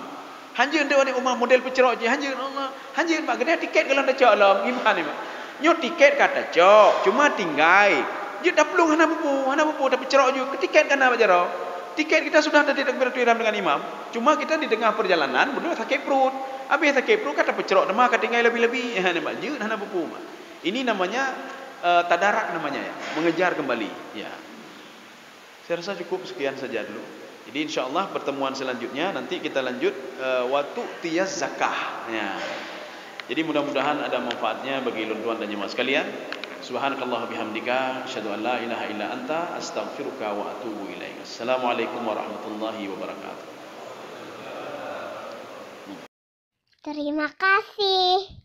Hanjir dia ni umah model pecerok je, hanjir Allah. Hanjir Pak, gede tiket kalau dah cak lah gimana Pak? Nyo tiket kata cok, cuma tinggai. Je dah pelung hana bubu dah pecerok je. Tiket kan apa jaro? Tiket kita sudah ada di takbiratul ihram dengan imam. Cuma kita di tengah perjalanan benar sakit perut. Habis sakit perut kata pecerok demam kata tinggai lebih-lebih. Hana Pak, je hana bubu. Ini namanya tadarak namanya ya, mengejar kembali. Ya. Saya rasa cukup sekian saja dulu. Jadi insyaallah pertemuan selanjutnya nanti kita lanjut waktu tiyaz zakah. Ya. Jadi mudah-mudahan ada manfaatnya bagi tuan dan jemaah sekalian. Subhanakallah bihamdika asyhadu an la ilaha illa anta astaghfiruka wa atubu ilaik. Assalamualaikum warahmatullahi wabarakatuh. Terima kasih.